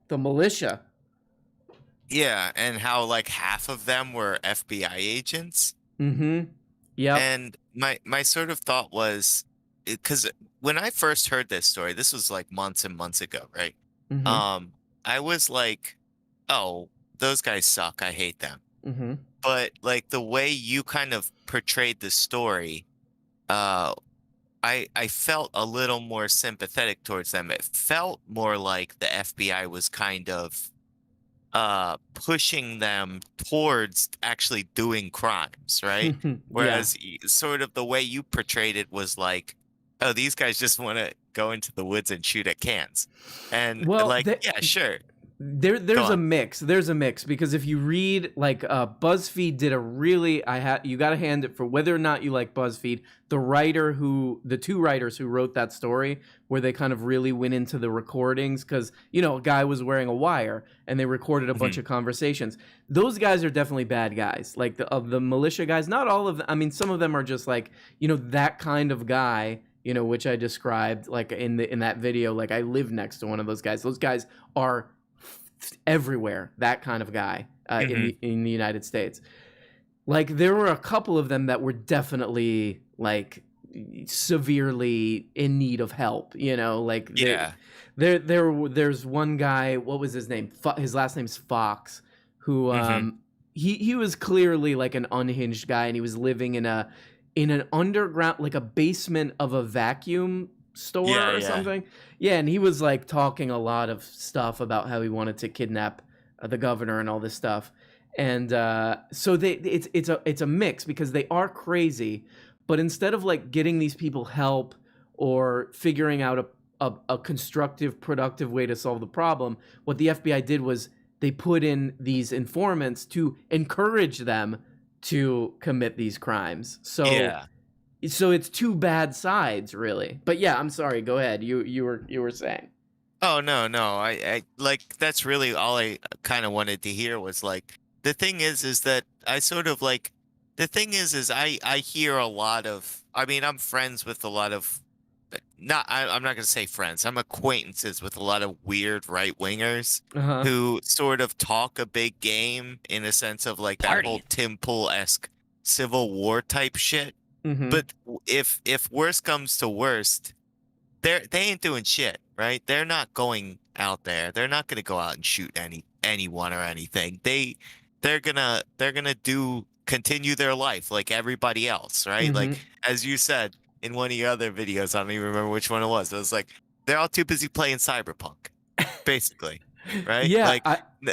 the militia. Yeah, and how like half of them were FBI agents. Mm-hmm. Yeah. And my sort of thought was, because when I first heard this story, this was like months and months ago, right? Mm-hmm. I was like, oh, those guys suck. I hate them. Mm-hmm. But like the way you kind of portrayed the story, I felt a little more sympathetic towards them. It felt more like the FBI was kind of pushing them towards actually doing crimes, right? Whereas sort of the way you portrayed it was like, oh, these guys just want to go into the woods and shoot at cans. And yeah, sure. There's a mix. There's a mix because if you read BuzzFeed did a really you got to hand it for whether or not you like BuzzFeed, the two writers who wrote that story where they kind of really went into the recordings because a guy was wearing a wire and they recorded a bunch of conversations. Those guys are definitely bad guys. Like the militia guys, not all of them. I mean, some of them are just like that kind of guy. Which I described like in that video. Like I live next to one of those guys. Those guys are everywhere, that kind of guy in the United States. Like there were a couple of them that were definitely like severely in need of help, there's one guy, what was his name? His last name's Fox, who he was clearly like an unhinged guy, and he was living in an underground, like a basement of a vacuum store or something. Yeah, and he was like talking a lot of stuff about how he wanted to kidnap the governor and all this stuff. And so it's a mix because they are crazy, but instead of like getting these people help or figuring out a constructive, productive way to solve the problem, what the FBI did was they put in these informants to encourage them to commit these crimes. So it's two bad sides, really. But yeah, I'm sorry. Go ahead. You were saying. Oh no. I like that's really all I kind of wanted to hear was like the thing is that I sort of like the thing is I hear a lot of. I mean, I'm friends with a lot of. I'm not gonna say friends. I'm acquaintances with a lot of weird right wingers who sort of talk a big game in a sense of like that whole Tim Pool-esque Civil War type shit. Mhm. But if worst comes to worst, they ain't doing shit, right? They're not going out there. They're not gonna go out and shoot anyone or anything. They're gonna continue their life like everybody else, right? Like Mhm. as you said in one of your other videos, I don't even remember which one it was. It was like they're all too busy playing Cyberpunk, basically, right? Yeah, Like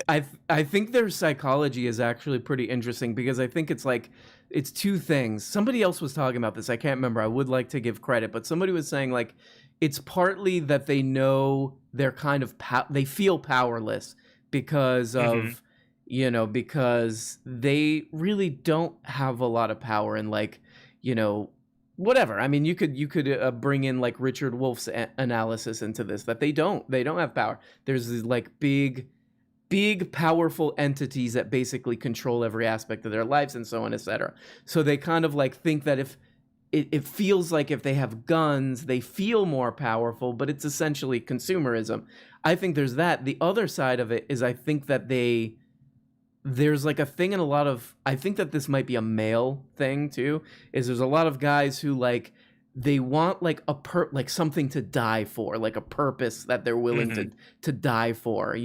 I think their psychology is actually pretty interesting because I think it's like it's two things. Somebody else was talking about this. I can't remember. I would like to give credit, but somebody was saying like it's partly that they know they're kind of they feel powerless because of because they really don't have a lot of power and like whatever. I mean, you could bring in like Richard Wolff's analysis into this that they don't have power. There's these like big powerful entities that basically control every aspect of their lives and so on, etc. So they kind of like think that if it feels like if they have guns, they feel more powerful, but it's essentially consumerism. I think there's that. The other side of it is I think that there's like a thing in a lot of, I think that this might be a male thing too, is there's a lot of guys who like, they want like like something to die for, like a purpose that they're willing to die for,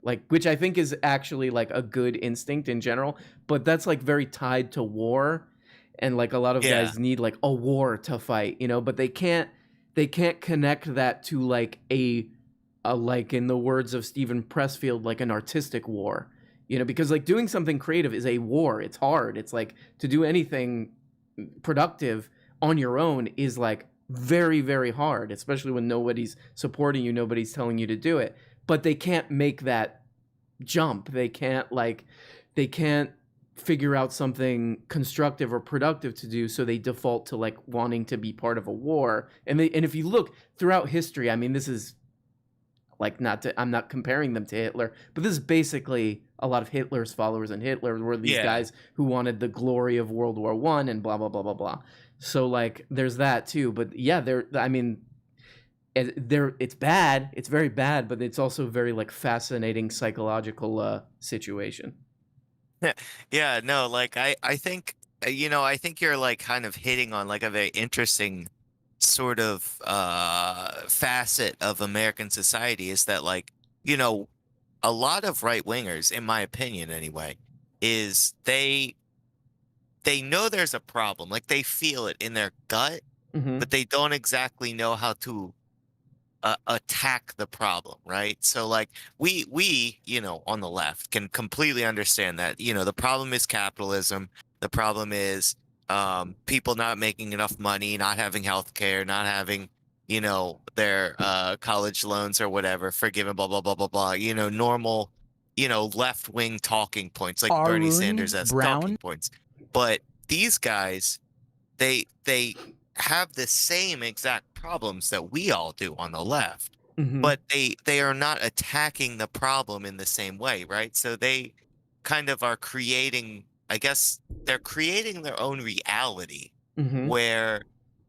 like which I think is actually like a good instinct in general, but that's like very tied to war. And like a lot of guys need like a war to fight, but they can't connect that to like a like in the words of Stephen Pressfield, like an artistic war, because like doing something creative is a war. It's hard. It's like to do anything productive on your own is like very, very hard, especially when nobody's supporting you, nobody's telling you to do it. But they can't make that jump. They can't figure out something constructive or productive to do, so they default to like wanting to be part of a war. And if you look throughout history, I mean, this is like I'm not comparing them to Hitler, but this is basically a lot of Hitler's followers, and Hitler were these guys who wanted the glory of World War I and blah blah blah blah blah. So like there's that too. But yeah, it's bad. It's very bad, but it's also very like fascinating psychological situation. Yeah, no, like I think I think you're like kind of hitting on like a very interesting sort of facet of American society is that like, a lot of right wingers, in my opinion anyway, is they know there's a problem. Like they feel it in their gut, but they don't exactly know how to attack the problem, right? So like we on the left can completely understand that the problem is capitalism. The problem is people not making enough money, not having health care, not having their college loans or whatever forgiven, blah blah blah blah blah, normal left wing talking points like Bernie Sanders as talking points. But these guys, they have the same exact problems that we all do on the left, but they are not attacking the problem in the same way, right? So they kind of are creating, I guess they're creating their own reality where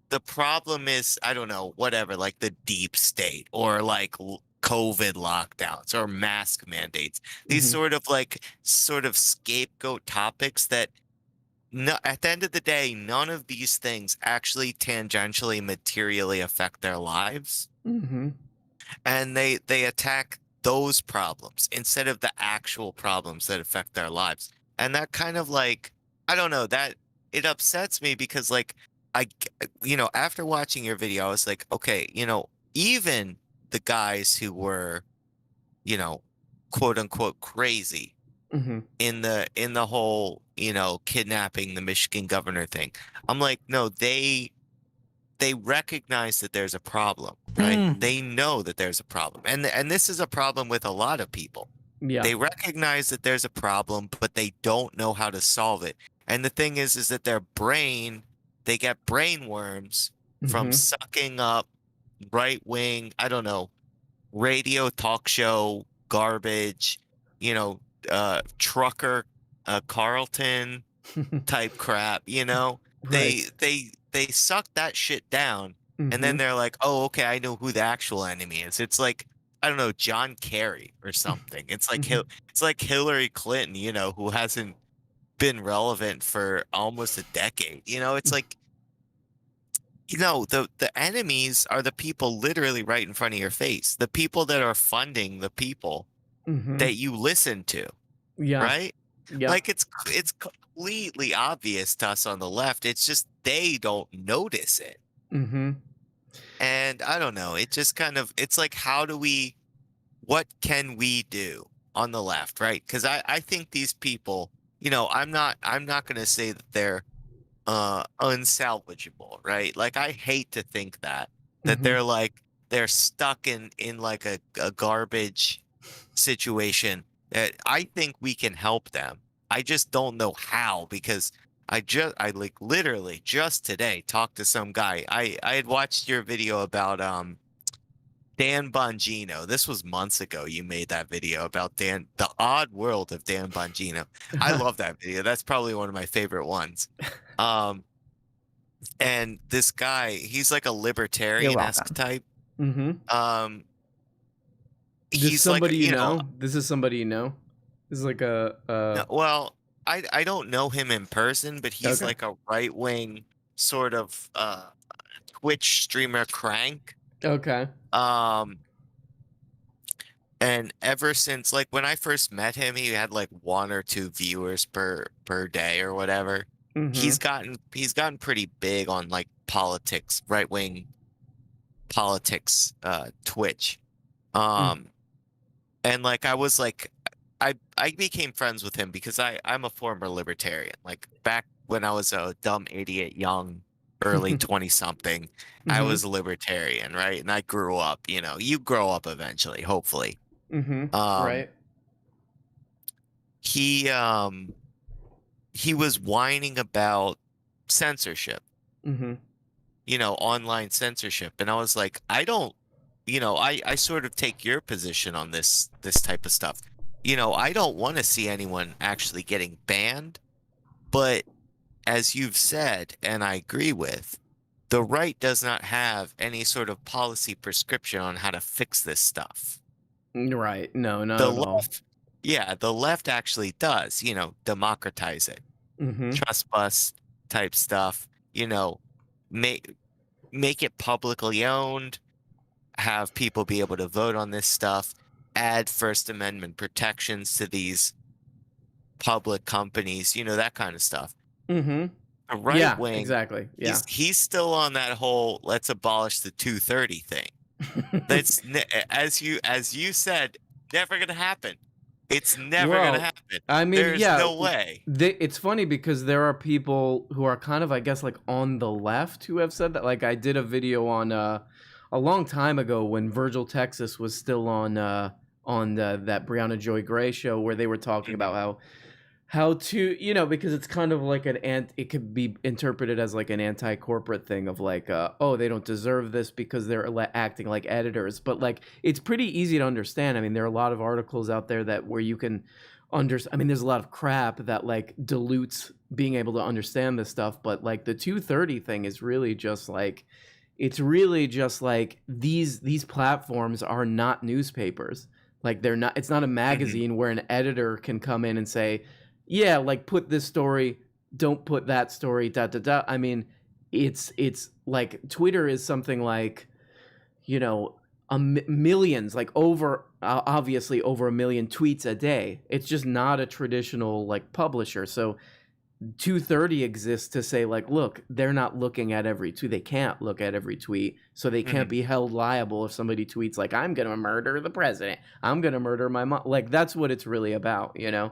the problem is, I don't know, whatever, like the deep state or like COVID lockdowns or mask mandates, these sort of scapegoat topics that no, at the end of the day, none of these things actually tangentially materially affect their lives. And they attack those problems instead of the actual problems that affect their lives. And that kind of like, I don't know, that it upsets me because like after watching your video, I was like, okay, even the guys who were, quote unquote crazy in the whole, kidnapping the Michigan governor thing. I'm like, no, they recognize that there's a problem, right? They know that there's a problem. And this is a problem with a lot of people. Yeah. They recognize that there's a problem, but they don't know how to solve it. And the thing is that their brain, they get brain worms from sucking up right wing, I don't know, radio talk show garbage, trucker Carlton type crap, Right. they suck that shit down and then they're like, oh, okay, I know who the actual enemy is. It's like, I don't know, John Kerry or something. It's like it's like Hillary Clinton, who hasn't been relevant for almost a decade. It's like, the enemies are the people literally right in front of your face. The people that are funding the people that you listen to, Yeah. right? Yeah. Like it's completely obvious to us on the left. It's just they don't notice it. Mm-hmm. And I don't know. It just kind of, it's like, what can we do on the left, right? Because I think these people, I'm not going to say that they're unsalvageable, right? Like, I hate to think that they're stuck in like a garbage situation. That I think we can help them. I just don't know how, because I like literally just today talked to some guy. I had watched your video about Dan Bongino. This was months ago. You made that video about the odd world of Dan Bongino. I love that video. That's probably one of my favorite ones. And this guy, he's like a libertarian-esque type. Mm-hmm. He's like, This is somebody you know. This is like a. No, well, I don't know him in person, but he's Okay. like a right-wing sort of Twitch streamer crank. Okay. And ever since, like, when I first met him, he had like 1 or 2 viewers per day or whatever. He's gotten pretty big on like politics, right-wing politics, Twitch. And like I was like, I became friends with him because I'm a former libertarian. Like, back when I was a dumb idiot, young, early 20-something, I was a libertarian, right? And I grew up. You grow up eventually, hopefully. Right. He was whining about censorship, online censorship, and I was like, I don't, I sort of take your position on this type of stuff. I don't want to see anyone actually getting banned, but as you've said, and I agree with, the right does not have any sort of policy prescription on how to fix this stuff. Right. No, not The at all. left, yeah, the left actually does, democratize it. Trust bus type stuff, make it publicly owned, have people be able to vote on this stuff, add First Amendment protections to these public companies, that kind of stuff. The right wing, exactly. Yeah. he's still on that whole let's abolish the 230 thing. That's as you said, never gonna happen. It's never gonna happen. I mean, there's no way. It's funny because there are people who are kind of, I guess, like on the left who have said that. Like, I did a video on a long time ago when Virgil Texas was still on that Brianna Joy Gray show, where they were talking about how to, because it's kind of like it could be interpreted as like an anti-corporate thing of like, oh, they don't deserve this because they're acting like editors. But like, it's pretty easy to understand. I mean, there are a lot of articles out there where you can I mean, there's a lot of crap that like dilutes being able to understand this stuff. But like the 230 thing is really just like, it's really just like these platforms are not newspapers. Like, they're not, it's not a magazine where an editor can come in and say, yeah, like, put this story, don't put that story, I mean, it's like Twitter is something like, millions, like obviously over 1 million tweets a day. It's just not a traditional like publisher. So 230 exists to say like, look, they're not looking at every tweet. They can't look at every tweet, so they can't be held liable if somebody tweets like, I'm gonna murder the president, I'm gonna murder my mom. Like, that's what it's really about, Yeah,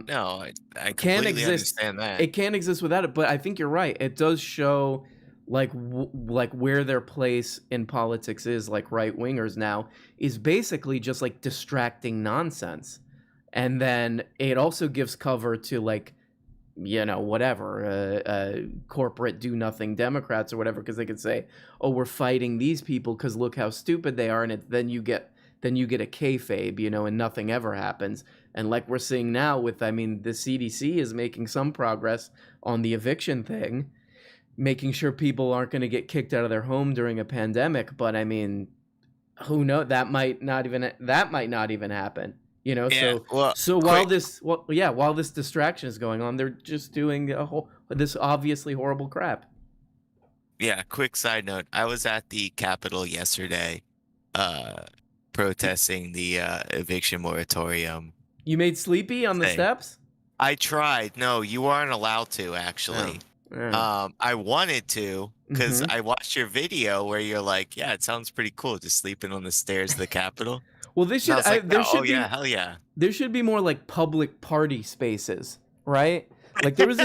no, I completely understand that. It can't exist without it, but I think you're right. It does show like like where their place in politics is, like right wingers now, is basically just like distracting nonsense. And then it also gives cover to like, whatever, corporate do-nothing Democrats or whatever, because they could say, oh, we're fighting these people because look how stupid they are, and then you get a kayfabe, and nothing ever happens. And like we're seeing now with, I mean, the CDC is making some progress on the eviction thing, making sure people aren't going to get kicked out of their home during a pandemic. But I mean, who knows? That might not even happen. You know, Yeah, well, so while this distraction is going on, they're just doing this obviously horrible crap. Yeah, quick side note. I was at the Capitol yesterday, protesting the eviction moratorium. You made Sleepy on the thing. steps? I tried. No, you aren't allowed to, actually. Oh. I wanted to, because I watched your video where you're like, yeah, it sounds pretty cool, just sleeping on the stairs of the Capitol. Well, this And I should was like, there oh should be yeah, hell yeah. there should be more like public party spaces, right? Like there was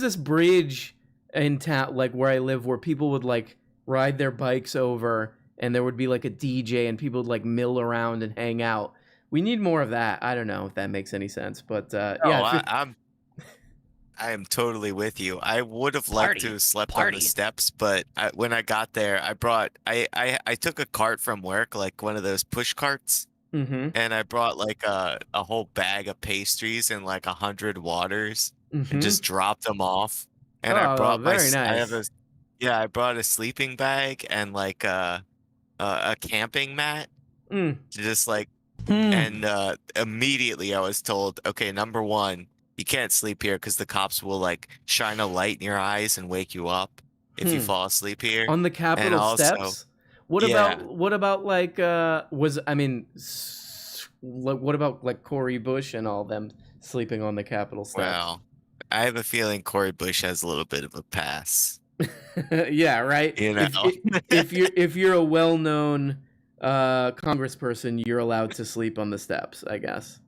this bridge in town, like where I live, where people would like ride their bikes over, and there would be like a DJ, and people would like mill around and hang out. We need more of that. I don't know if that makes any sense, but yeah, I am totally with you. I would have liked to have slept on the steps, but when I got there, I took a cart from work, like one of those push carts, Mm-hmm. and I brought like a whole bag of pastries and like 100 waters, and just dropped them off. And I brought very I nice. I brought a sleeping bag and like a camping mat, Mm. to just like, and immediately I was told, okay, number one, you can't sleep here because the cops will like shine a light in your eyes and wake you up if you fall asleep here. On the And Capitol also, steps? What about like what about like Cory Bush and all them sleeping on the Capitol steps? well, I have a feeling Cory Bush has a little bit of a pass. Yeah, right. You know? If you're a well-known congressperson, you're allowed to sleep on the steps, I guess.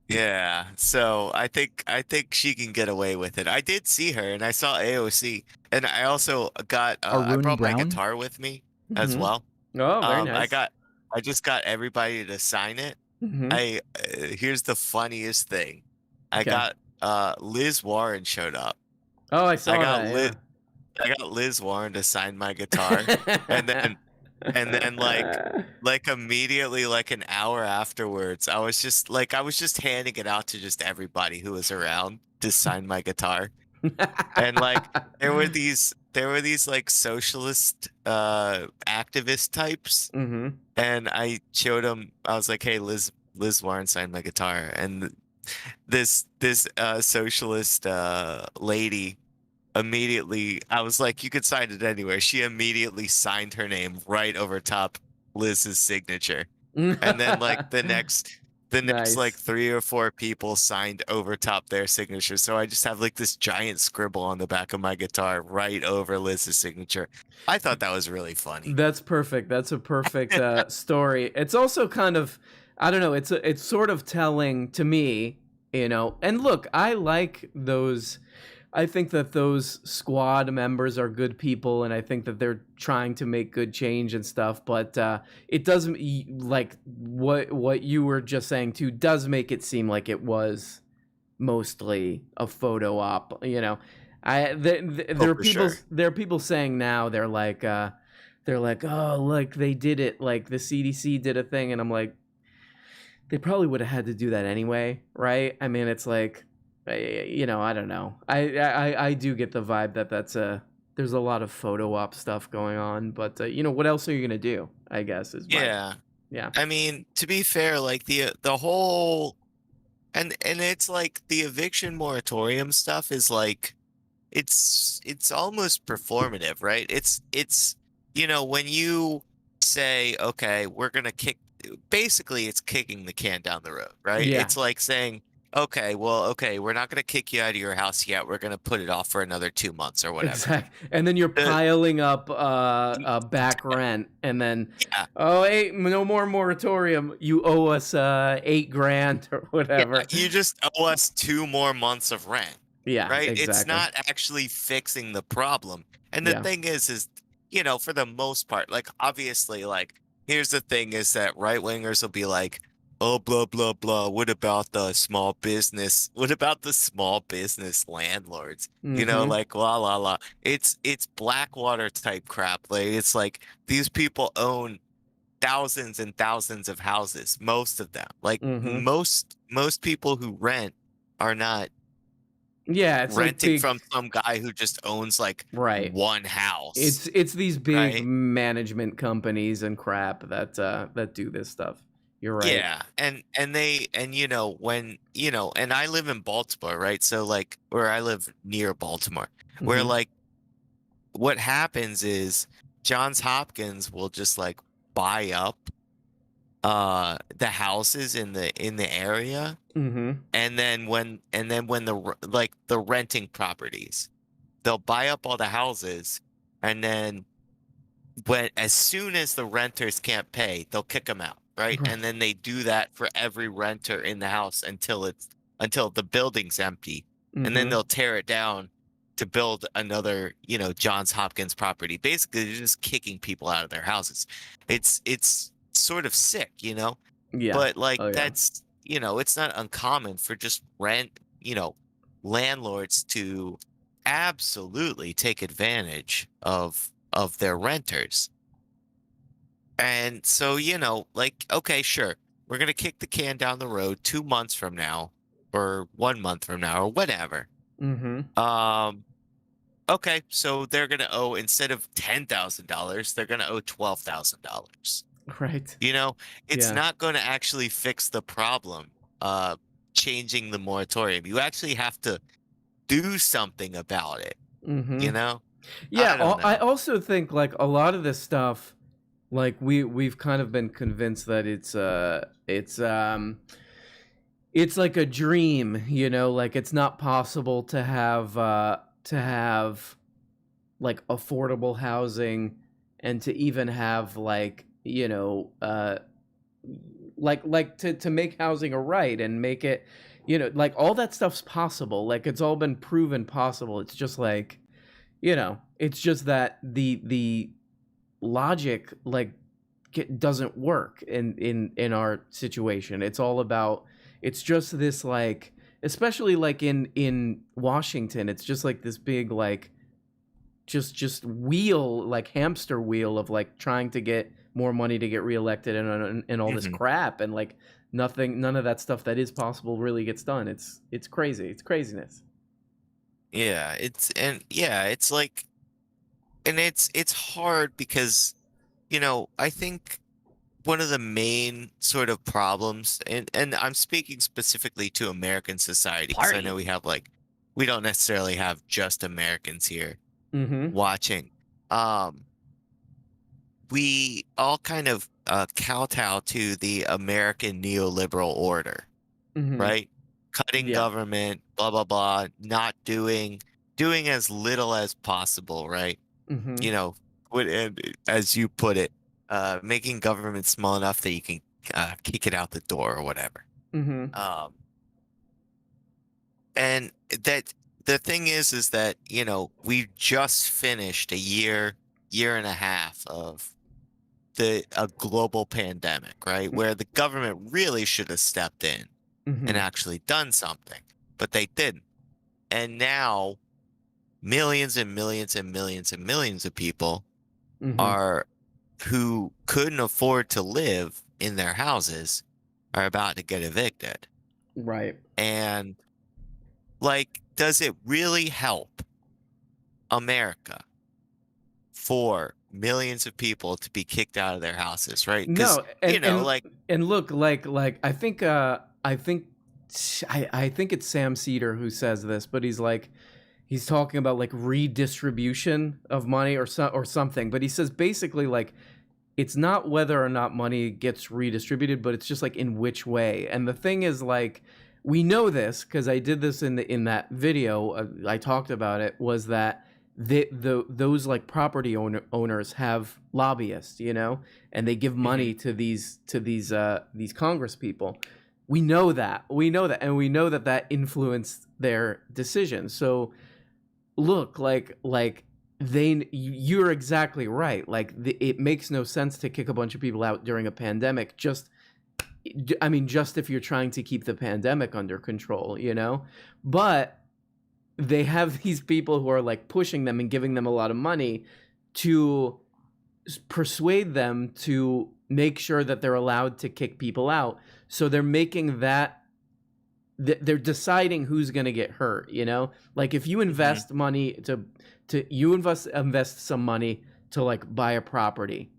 Yeah, so I think she can get away with it. I did see her, and I saw AOC, and I also got I Arun brought my Brown? guitar with me as Mhm. well. Oh, very nice. I just got everybody to sign it. Mhm. Here's the funniest thing. I Okay. got Liz Warren showed up. Oh, I saw I got that. I got Liz Warren to sign my guitar, and then like immediately, like an hour afterwards, I was just handing it out to just everybody who was around to sign my guitar. And like there were these like socialist activist types, Mm-hmm. and I showed them. I was like, hey, Liz Warren signed my guitar, and this socialist lady immediately, I was like, you could sign it anywhere. She immediately signed her name right over top Liz's signature. And then like the next Nice. like 3 or 4 people signed over top their signature. So I just have like this giant scribble on the back of my guitar right over Liz's signature. I thought that was really funny. That's perfect. That's a perfect story. It's also kind of, I don't know, it's sort of telling to me, you know. And look, I like those. I think that those squad members are good people, and I think that they're trying to make good change and stuff. But it doesn't, like what you were just saying too, does make it seem like it was mostly a photo op. You know, there are people saying now they're like, oh, like they did it, like the CDC did a thing, and I'm like, they probably would have had to do that anyway, right? I mean, it's like, you know, I don't know. I do get the vibe that there's a lot of photo op stuff going on, but you know, what else are you gonna do? I guess is Yeah. yeah. I mean, to be fair, like the whole, and it's like the eviction moratorium stuff is like, it's almost performative, right? It's you know, when you say, okay, we're gonna basically it's kicking the can down the road, right? Yeah. It's like saying, okay, we're not going to kick you out of your house yet. We're going to put it off for another 2 months or whatever. Exactly. And then you're piling up back rent, and then no more moratorium. You owe us $8,000 or whatever. Yeah, you just owe us 2 more months of rent. Yeah, right. exactly. It's not actually fixing the problem. And the thing is, you know, for the most part, like obviously, like here's the thing: is that right wingers will be like, oh, blah, blah, blah. What about the small business? What about the small business landlords? You know, like, la, la, la. It's Blackwater type crap. Like, it's like these people own thousands and thousands of houses, most of them. Like, most people who rent are not it's renting like from some guy who just owns like one house. It's these big management companies and crap that do this stuff. You're right. Yeah, and they and when and I live in Baltimore, right? So like, or I live near Baltimore, where Mhm. like what happens is Johns Hopkins will just like buy up the houses in the area, Mhm. and then when like the renting properties, they'll buy up all the houses, and then as soon as the renters can't pay, they'll kick them out, right? Right. And then they do that for every renter in the house until the building's empty, and then Mhm. they'll tear it down to build another, Johns Hopkins property. Basically, they're just kicking people out of their houses. It's sort of sick, Yeah. but like Oh yeah. that's, it's not uncommon for just landlords to absolutely take advantage of their renters. And so, like, okay, sure, we're gonna kick the can down the road 2 months from now, or 1 month from now, or whatever. Mhm. Okay, so they're gonna owe, instead of $10,000, they're gonna owe $12,000. Right. It's Yeah. not gonna actually fix the problem, changing the moratorium. You actually have to do something about it, you Mhm. know? Yeah, I don't I know. also think like a lot of this stuff, like we've kind of been convinced that it's like a dream, like it's not possible to have like affordable housing, and to even have like, like to make housing a right and make it, like all that stuff's possible. Like it's all been proven possible. It's just like, it's just that the logic like doesn't work in our situation. It's all about, it's just this like, especially like in Washington, it's just like this big like just wheel, like hamster wheel of like trying to get more money to get reelected, and all this Mhm. crap, and like none of that stuff that is possible really gets done. It's crazy. It's craziness. Yeah, it's like, and it's hard because, I think one of the main sort of problems, and I'm speaking specifically to American society, because I know Party. we don't necessarily have just Americans here Mm-hmm. watching. We all kind of kowtow to the American neoliberal order, Mm-hmm. right? Cutting Yeah. government, blah blah blah, not doing as little as possible, right? Mm-hmm. And as you put it, making government small enough that you can kick it out the door or whatever. Mm-hmm. And that the thing is that, we just finished a year and a half of a global pandemic, right? Where the government really should have stepped in Mm-hmm. and actually done something, but they didn't. And now millions and millions and millions and millions of people Mm-hmm. who couldn't afford to live in their houses are about to get evicted. Right. And like, does it really help America for millions of people to be kicked out of their houses, right? Because, No, and like, and look, like I think it's Sam Cedar who says this, but he's talking about like redistribution of money or something, but he says basically like it's not whether or not money gets redistributed, but it's just like in which way. And the thing is, like, we know this because I did this in that video. I talked about it. Was that those like property owners have lobbyists, and they give money to these Congress people. We know that, and we know that influenced their decisions. So look, like you're exactly right. Like it makes no sense to kick a bunch of people out during a pandemic. Just if you're trying to keep the pandemic under control, but they have these people who are like pushing them and giving them a lot of money to persuade them to make sure that they're allowed to kick people out. So they're making that they're deciding who's going to get hurt, like if you invest money to invest some money to like buy a property,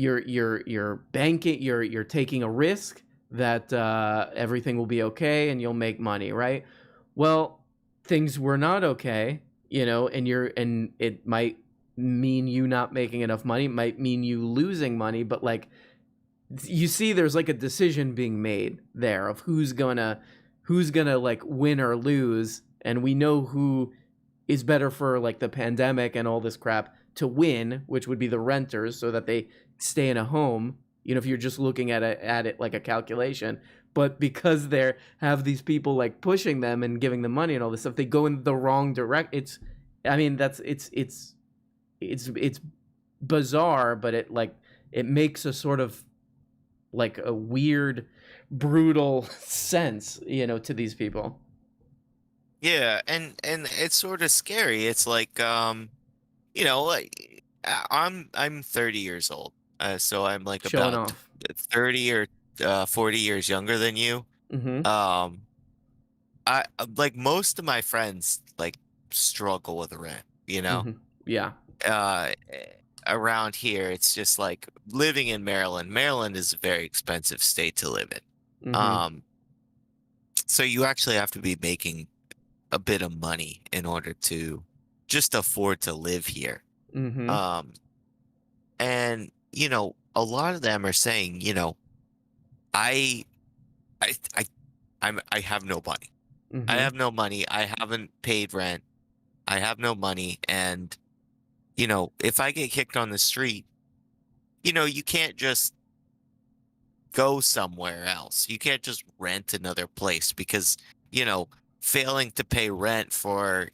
you're banking, you're taking a risk that everything will be okay and you'll make money, right? Well, things were not okay, and it might mean you not making enough money, it might mean you losing money, but like you see there's like a decision being made there of who's gonna like win or lose, and we know who is better for like the pandemic and all this crap to win, which would be the renters, so that they stay in a home, if you're just looking at it like a calculation. But because they have these people like pushing them and giving them money and all this stuff, they go in the wrong direction. It's bizarre, but it makes a sort of like a weird, brutal sense, to these people. Yeah, and it's sort of scary. It's like like I'm 30 years old. So I'm like Showing about off. 30 or 40 years younger than you. Mm-hmm. I like most of my friends like struggle with rent, Mm-hmm. Yeah. Around here it's just like living in Maryland. Maryland is a very expensive state to live in. Mm-hmm. So you actually have to be making a bit of money in order to just afford to live here. Mm-hmm. And a lot of them are saying, I have no money. Mm-hmm. I have no money. I haven't paid rent. I have no money. And, if I get kicked on the street, you can't just go somewhere else. You can't just rent another place because, failing to pay rent for,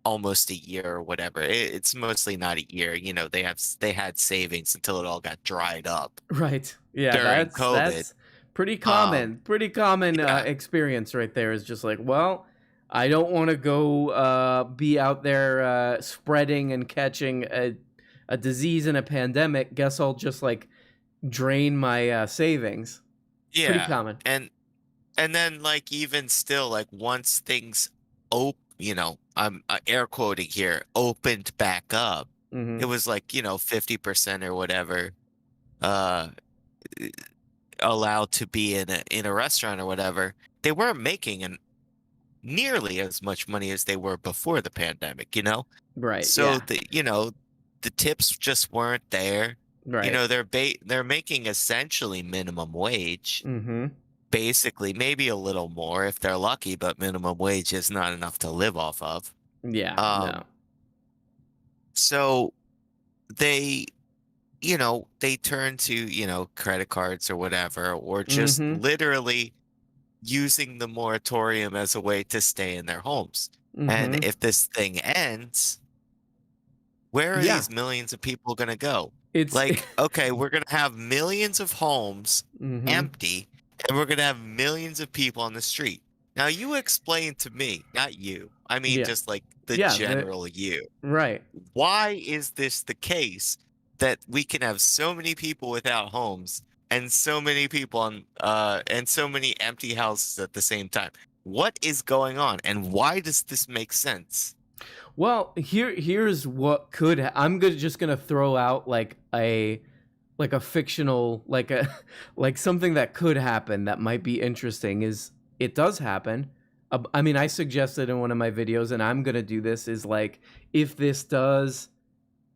almost a year or whatever. It's mostly not a year. They had savings until it all got dried up. Right. Yeah. During COVID. That's pretty common. Yeah. Experience right there is just like, well, I don't want to go be out there spreading and catching a disease and a pandemic. Guess I'll just like drain my savings. Yeah. Pretty common. And then like even still like once things I'm air quoting here, opened back up, Mm-hmm. it was like 50% or whatever allowed to be in a restaurant or whatever. They weren't making nearly as much money as they were before the pandemic, Right. So yeah. the tips just weren't there. Right. They're making essentially minimum wage. Mm-hmm. Basically, maybe a little more if they're lucky, but minimum wage is not enough to live off of. Yeah. No. So they turn to, credit cards or whatever, or just Mm-hmm. literally using the moratorium as a way to stay in their homes. Mm-hmm. And if this thing ends, where are Yeah. these millions of people going to go? It's Like, okay, we're going to have millions of homes Mhm. empty, and we're going to have millions of people on the street. Now, you explain to me, not you. I mean, Yeah. just like the Yeah, general you. Right. Why is this the case that we can have so many people without homes and so many people and so many empty houses at the same time? What is going on, and why does this make sense? Well, here's what could I'm just gonna throw out like a fictional like something that could happen that might be interesting. Is it does happen. I mean, I suggested in one of my videos, and I'm gonna do this, is like if this does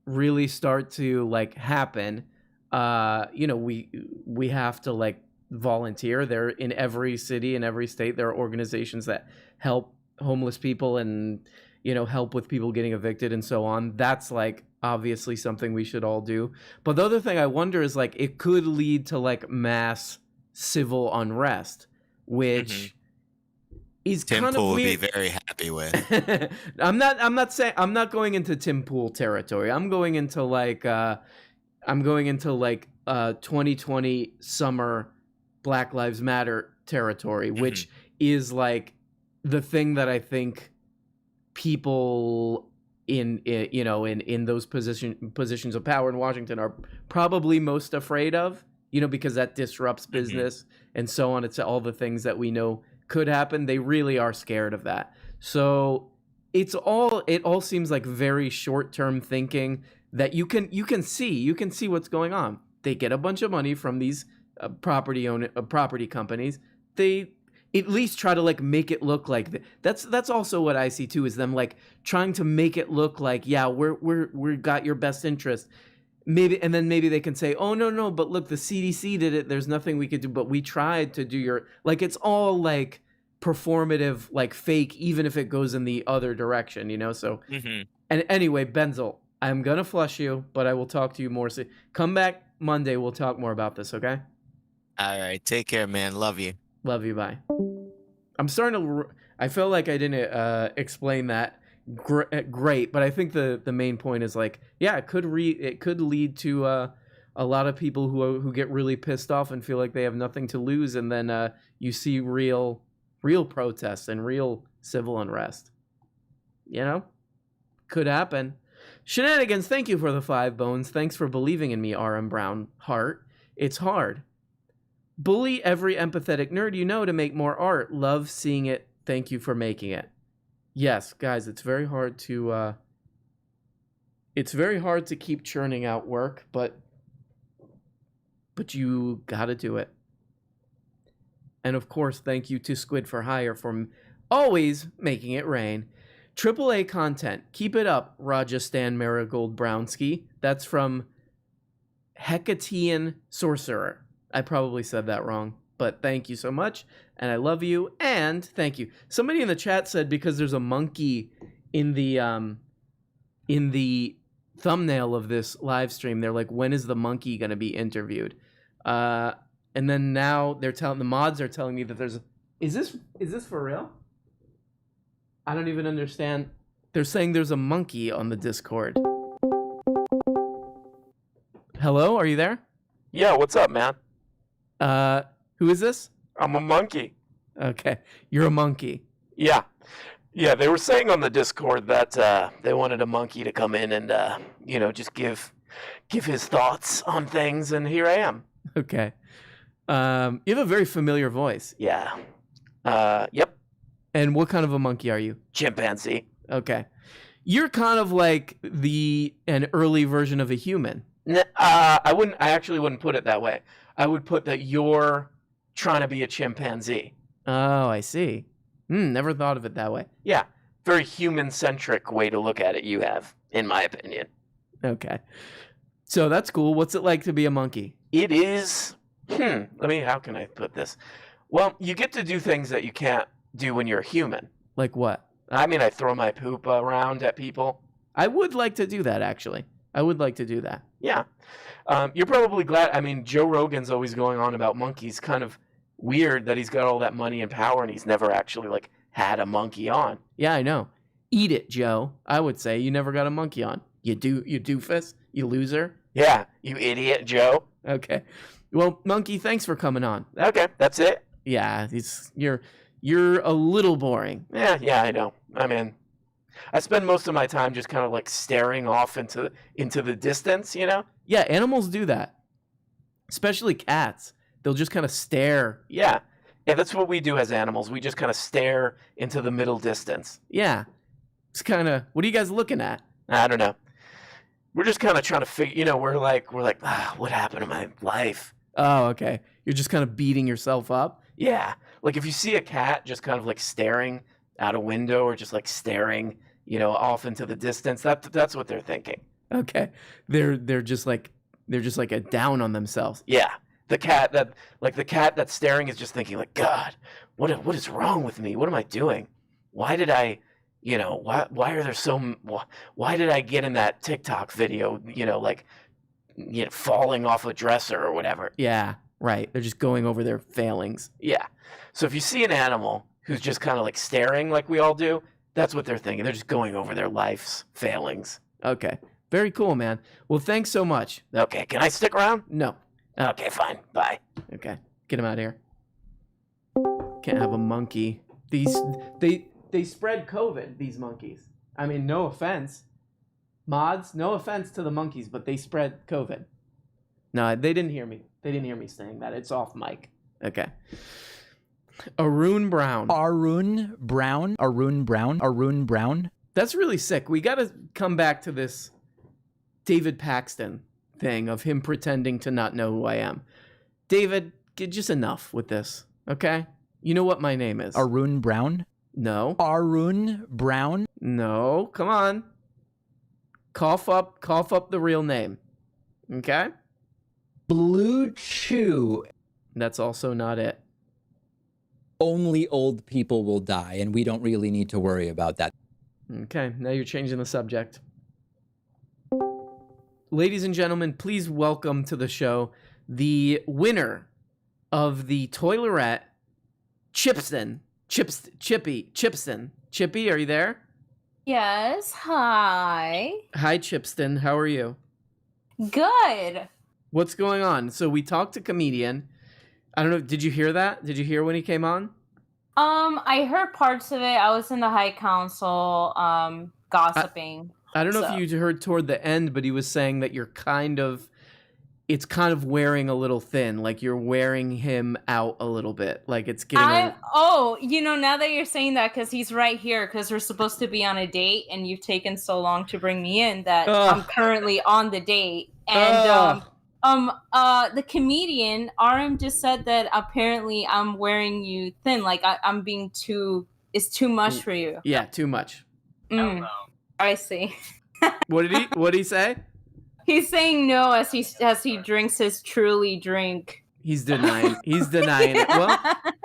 really start to like happen, we have to like volunteer. There in every city, in every state, there are organizations that help homeless people and help with people getting evicted and so on. That's like obviously something we should all do. But the other thing I wonder is like it could lead to like mass civil unrest, which is Tim kind Pool of would be weird. very happy with. I'm not going into Tim Pool territory. I'm going into like 2020 summer Black Lives Matter territory, which is like the thing that I think people in those positions of power in Washington are probably most afraid of, because that disrupts business and so on. It's all the things that we know could happen. They really are scared of that. So it all seems like very short-term thinking that you can see what's going on. they get a bunch of money from these property companies. They at least try to like make it look like that's also what I see too, is them like trying to make it look like, yeah, we got your best interest. Maybe, and then maybe they can say, oh no, but look, the CDC did it. There's nothing we could do, but we tried to do your, like, it's all like performative, like fake, even if it goes in the other direction, you know? So, and anyway, Benzel, I'm going to flush you, but I will talk to you more. So come back Monday. We'll talk more about this. Okay. All right. Take care, man. Love you. Love you. Bye. I'm starting to, I feel like I didn't explain that great, but I think the main point is like, yeah, it could lead to a lot of people who get really pissed off and feel like they have nothing to lose. And then you see real protests and real civil unrest, you know, could happen. Shenanigans, thank you for the 5 bones. Thanks for believing in me, RM Brown Heart. It's hard. Bully every empathetic nerd you know to make more art. Love seeing it. Thank you for making it. Yes, guys, it's very hard to keep churning out work, but you gotta do it. And of course, thank you to Squid for Hire for always making it rain. AAA content. Keep it up, Rajasthan Marigold Brownski. That's from Hecatean Sorcerer. I probably said that wrong, but thank you so much, and I love you, and thank you. Somebody in the chat said because there's a monkey in the thumbnail of this live stream, they're like, when is the monkey going to be interviewed? And then now the mods are telling me that there's is this for real? I don't even understand. They're saying there's a monkey on the Discord. Hello, are you there? Yeah, what's up, man? Who is this? I'm a monkey. Okay, you're a monkey. Yeah, they were saying on the Discord that they wanted a monkey to come in and just give his thoughts on things, and here I am. Okay. You have a very familiar voice. Yeah. Yep. And what kind of a monkey are you? Chimpanzee. Okay. You're kind of like an early version of a human. I actually wouldn't put it that way. I would put that you're trying to be a chimpanzee. Oh, I see. Never thought of it that way. Yeah. Very human-centric way to look at it you have, in my opinion. Okay. So that's cool. What's it like to be a monkey? It is... how can I put this? Well, you get to do things that you can't do when you're a human. Like what? I mean, I throw my poop around at people. I would like to do that, actually. I would like to do that. Yeah. You're probably glad. I mean, Joe Rogan's always going on about monkeys. Kind of weird that he's got all that money and power and he's never actually, had a monkey on. Yeah, I know. Eat it, Joe. I would say you never got a monkey on. You doofus. You loser. Yeah, you idiot, Joe. Okay. Well, monkey, thanks for coming on. Okay, that's it. Yeah, you're a little boring. Yeah, I know. I mean, I spend most of my time just kind of staring off into the distance, you know? Yeah, animals do that. Especially cats. They'll just kind of stare. Yeah, that's what we do as animals. We just kind of stare into the middle distance. Yeah. It's kind of, what are you guys looking at? I don't know. We're just kind of trying to figure, we're like, what happened to my life? Oh, okay. You're just kind of beating yourself up? Yeah. Like if you see a cat just kind of staring out a window or just staring, off into the distance, that's what they're thinking. Okay. They're just like a down on themselves. Yeah. The cat that's staring is just thinking God, what is wrong with me? What am I doing? Why did I, why are there why did I get in that TikTok video, falling off a dresser or whatever? Yeah, right. They're just going over their failings. Yeah. So if you see an animal who's just kind of staring like we all do, that's what they're thinking. They're just going over their life's failings. Okay. Very cool, man. Well, thanks so much. Okay. Can I stick around? No. Okay, fine. Bye. Okay. Get him out of here. Can't have a monkey. They spread COVID, these monkeys. I mean, no offense. Mods, no offense to the monkeys, but they spread COVID. No, they didn't hear me. They didn't hear me saying that. It's off mic. Okay. Arun Brown. Arun Brown. That's really sick. We got to come back to this David Paxton thing of him pretending to not know who I am. David, get just enough with this, okay? You know what my name is. Arun Brown? No. Arun Brown? No, come on. Cough up the real name. Okay? Blue Chew. That's also not it. Only old people will die, and we don't really need to worry about that. Okay, now you're changing the subject. Ladies and gentlemen, please welcome to the show the winner of the Toilerette, Chippy. Chippy, are you there? Yes, hi. Hi, Chipston. How are you? Good. What's going on? So we talked to comedian. I don't know. Did you hear that? Did you hear when he came on? I heard parts of it. I was in the High Council, gossiping. I don't know if you heard toward the end, but he was saying that it's kind of wearing a little thin. Like you're wearing him out a little bit. Like it's getting. Now that you're saying that, because he's right here, because we're supposed to be on a date, and you've taken so long to bring me in that I'm currently on the date, and the comedian RM just said that apparently I'm wearing you thin, like I'm being it's too much for you. Yeah, too much. I see. What did he say? He's saying no as he drinks his Truly drink. He's denying it.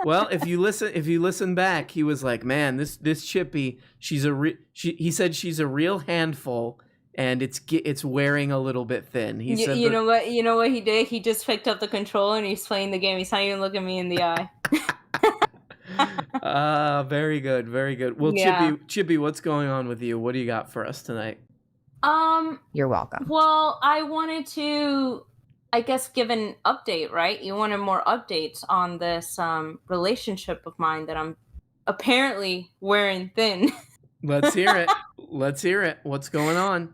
Well, if you listen back, he was like, "Man, this Chippy, he said she's a real handful, and it's wearing a little bit thin." He said, "You know what he did? He just picked up the controller and he's playing the game. He's not even looking me in the eye." Very good, very good. Well, yeah. Chippy, what's going on with you? What do you got for us tonight? You're welcome. Well, I wanted to, I guess, give an update, right? You wanted more updates on this relationship of mine that I'm apparently wearing thin. Let's hear it. What's going on?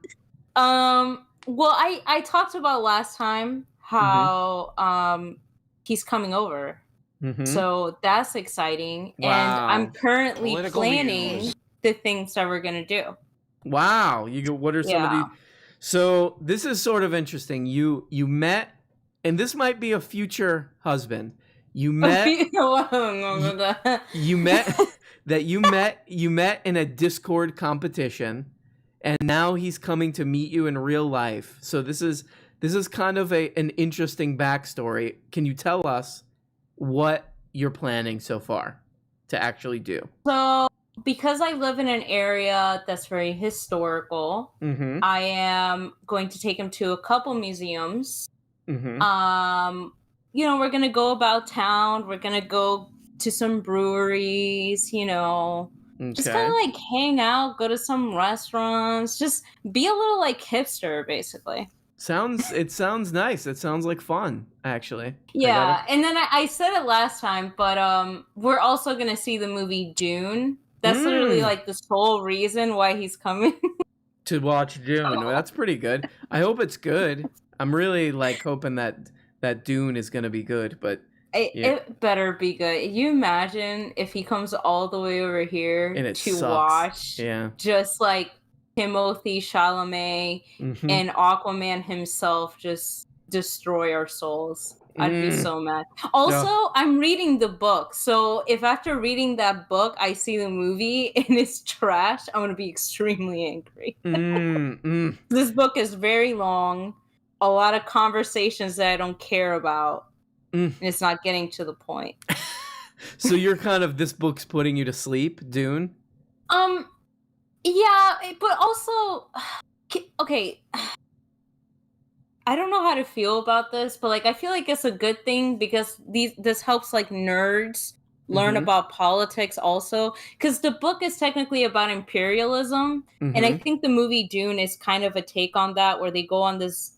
Well, I talked about last time how he's coming over. Mm-hmm. So that's exciting. Wow. And I'm currently planning the things that we're going to do. Wow. What are some of these? So this is sort of interesting. You met, and this might be a future husband. You met in a Discord competition, and now he's coming to meet you in real life. So this is kind of an interesting backstory. Can you tell us what you're planning so far to actually do? So because I live in an area that's very historical, I am going to take him to a couple museums. We're going to go about town. We're going to go to some breweries, just kind of like hang out, go to some restaurants, just be a little like hipster, basically. It sounds nice. It sounds like fun, actually. Yeah, and then I said it last time, but we're also going to see the movie Dune. That's literally like the sole reason why he's coming. To watch Dune. That's pretty good. I hope it's good. I'm really like hoping that Dune is going to be good, but it better be good. You imagine if he comes all the way over here to watch just like Timothée Chalamet and Aquaman himself just destroy our souls. I'd be so mad. Also, I'm reading the book. So if after reading that book, I see the movie and it's trash, I'm going to be extremely angry. This book is very long. A lot of conversations that I don't care about. And it's not getting to the point. So you're this book's putting you to sleep, Dune? Yeah, but also, okay, I don't know how to feel about this, but like I feel like it's a good thing because this helps like nerds learn about politics also, because the book is technically about imperialism, and I think the movie Dune is kind of a take on that, where they go on this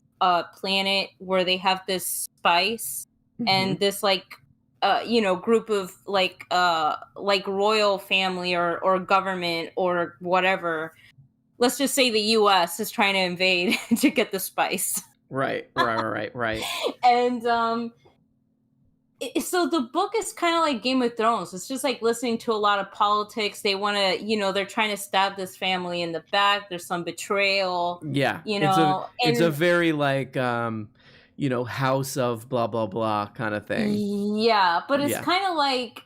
planet where they have this spice and this like group of like royal family or government or whatever. Let's just say the U.S. is trying to invade to get the spice. Right. And So the book is kind of like Game of Thrones. It's just like listening to a lot of politics. They want to, they're trying to stab this family in the back. There's some betrayal. Yeah, You it's know, a and very like house of blah blah blah kind of thing. yeah, but it's Yeah. kind of like,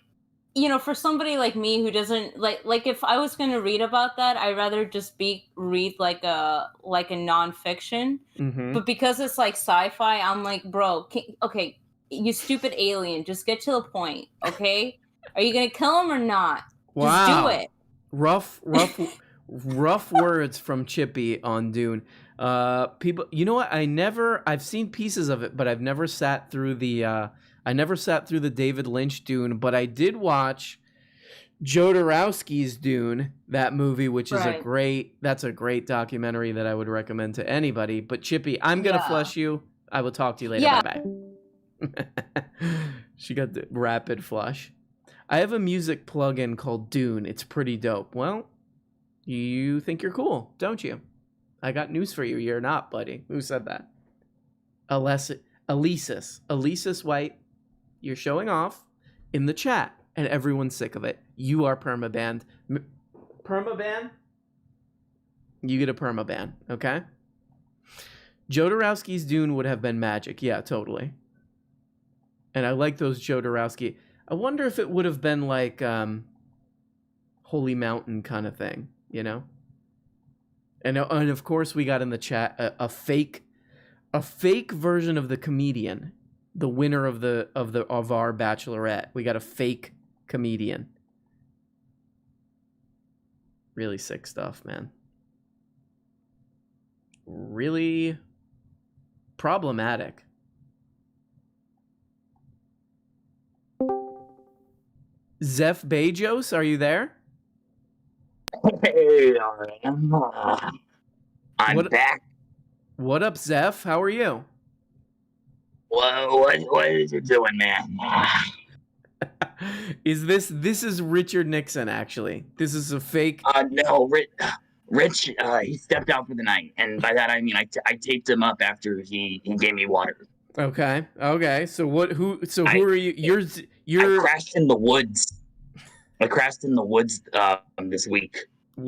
for somebody like me who doesn't like if I was going to read about that, I'd rather just read like a nonfiction. Mm-hmm. But because it's like sci-fi, I'm like, bro, okay, you stupid alien, just get to the point, okay? Are you gonna kill him or not? Just do it. Rough words from Chippy on Dune. People, you know what? I've seen pieces of it, but I've never sat through the David Lynch Dune, but I did watch Jodorowsky's Dune, that movie, which is a great documentary that I would recommend to anybody. But Chippy, I'm gonna flush you. I will talk to you later. Yeah. Bye bye. She got the rapid flush. I have a music plugin called Dune. It's pretty dope. Well, you think you're cool, don't you? I got news for you. You're not, buddy. Who said that? Alesis White. You're showing off in the chat, and everyone's sick of it. You are permabanned. Permaban? You get a permaban, okay? Jodorowsky's Dune would have been magic. Yeah, totally. And I like those Jodorowsky. I wonder if it would have been like Holy Mountain kind of thing, you know? And of course we got in the chat a fake version of the comedian, the winner of our Bachelorette. We got a fake comedian. Really sick stuff, man. Really problematic. Zeph Bezos, are you there? Hey, I'm back. What up, Zeph? How are you? What is it doing, man? This is Richard Nixon, actually. This is a fake. No, Rich, he stepped out for the night, and by that I mean I taped him up after he gave me water. Okay. So who are you? You're. I crashed in the woods. This week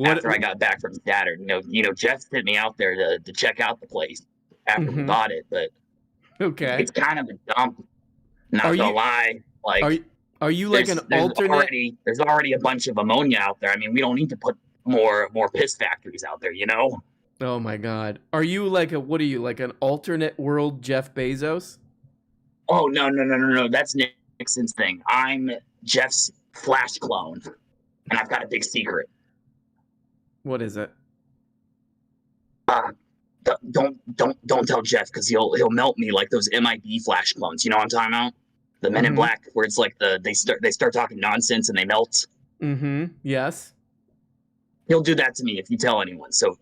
after I got back from Saturn. Jeff sent me out there to check out the place after we bought it, but it's kind of a dump. Not gonna lie. Like, are you like an alternate? There's already a bunch of ammonia out there. I mean, we don't need to put more piss factories out there, you know? Oh my God. Are you like an alternate world Jeff Bezos? Oh, no. That's Nixon's thing. I'm Jeff's Flash clone, and I've got a big secret. What is it? Don't tell Jeff, because he'll melt me like those MIB Flash clones. You know what I'm talking about? The Men in Black, where it's like they start talking nonsense and they melt. Mm-hmm. Yes. He'll do that to me if you tell anyone. So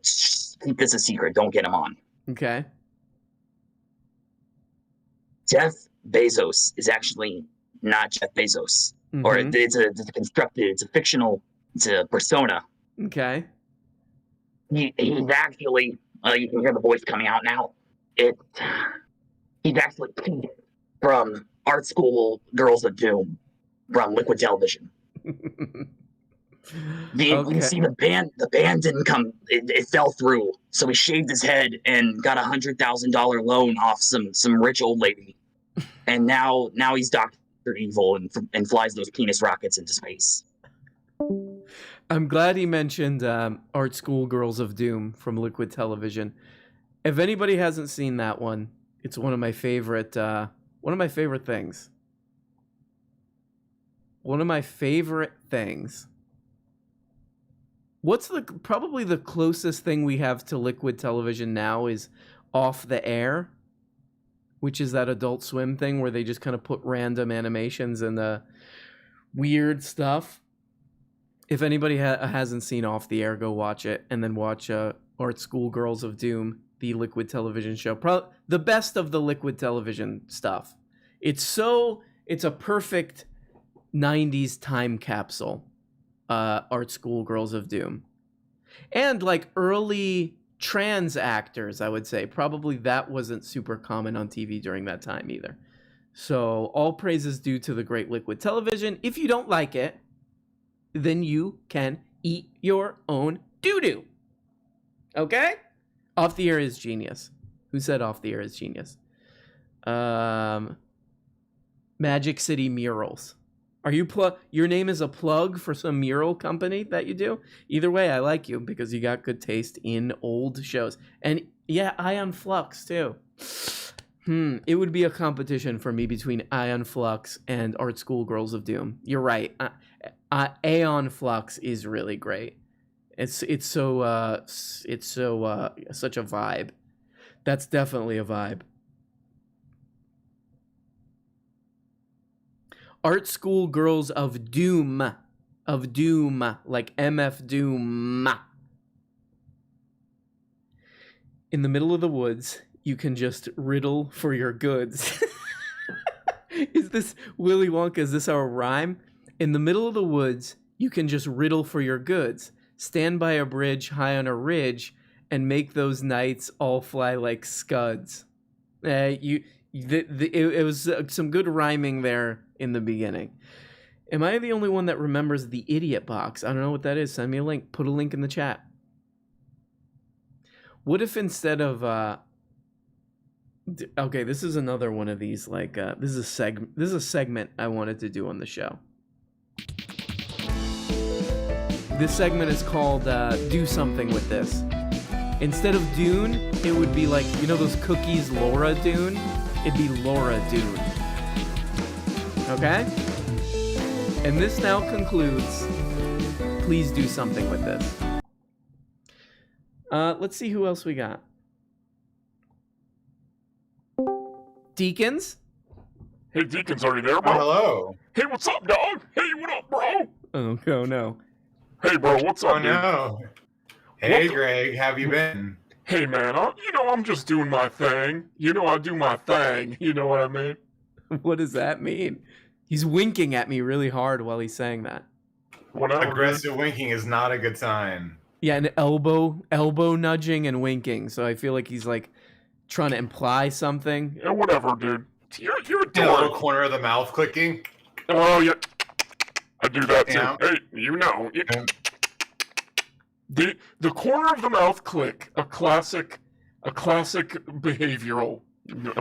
keep this a secret. Don't get him on. Okay. Jeff Bezos is actually not Jeff Bezos. Or it's a fictional, it's a persona. Okay. He's actually, you can hear the voice coming out now. He's actually Pete from Art School Girls of Doom from Liquid Television. You see the band didn't come, it fell through. So he shaved his head and got $100,000 loan off some rich old lady. And now he's Dr. Evil and flies those penis rockets into space. I'm glad he mentioned Art School Girls of Doom from Liquid Television. If anybody hasn't seen that one, it's one of my favorite things. One of my favorite things. What's probably the closest thing we have to Liquid Television now is Off the Air, which is that Adult Swim thing where they just kind of put random animations and the weird stuff. If anybody hasn't seen Off the Air, go watch it, and then watch Art School Girls of Doom, the Liquid Television show. The best of the Liquid Television stuff. It's a perfect 90s time capsule, Art School Girls of Doom. And like early trans actors, I would say. Probably that wasn't super common on TV during that time either. So all praise is due to the great Liquid Television. If you don't like it, then you can eat your own doo-doo. Okay? Off the Air is genius. Who said Off the Air is genius? Magic City Murals. Are you your name is a plug for some mural company that you do? Either way, I like you because you got good taste in old shows. And yeah, Ion Flux too. It would be a competition for me between Ion Flux and Art School Girls of Doom. You're right. Aeon Flux is really great. It's so such a vibe. That's definitely a vibe. Art School Girls of Doom, like MF Doom. In the middle of the woods, you can just riddle for your goods. Is this Willy Wonka? Is this our rhyme? In the middle of the woods, you can just riddle for your goods. Stand by a bridge high on a ridge and make those nights all fly like scuds. It was some good rhyming there in the beginning. Am I the only one that remembers the idiot box? I don't know what that is. Send me a link. Put a link in the chat. What if instead of okay, this is another one of these this is a segment I wanted to do on the show. This segment is called Do Something With This. Instead of Dune, it would be like, you know those cookies Laura Dune? It'd be Laura Dune. Okay? And this now concludes Please Do Something With This. Let's see who else we got. Deacons? Hey, Deacons, are you there, bro? Oh, hello. Hey, what's up, dog? Hey, what up, bro? Oh no. Hey, bro, what's up, Oh, no. Hey, Greg, how have you been? Hey, man, I'm just doing my thing. You know, I do my thing. You know what I mean? What does that mean? He's winking at me really hard while he's saying that. Whatever. Aggressive winking is not a good sign. Yeah, and elbow nudging and winking. So I feel like he's like trying to imply something. Yeah, whatever, dude. You're a A little corner of the mouth clicking. Oh, yeah. I do that, too. Yeah. Hey, you know. The corner of the mouth click, a classic behavioral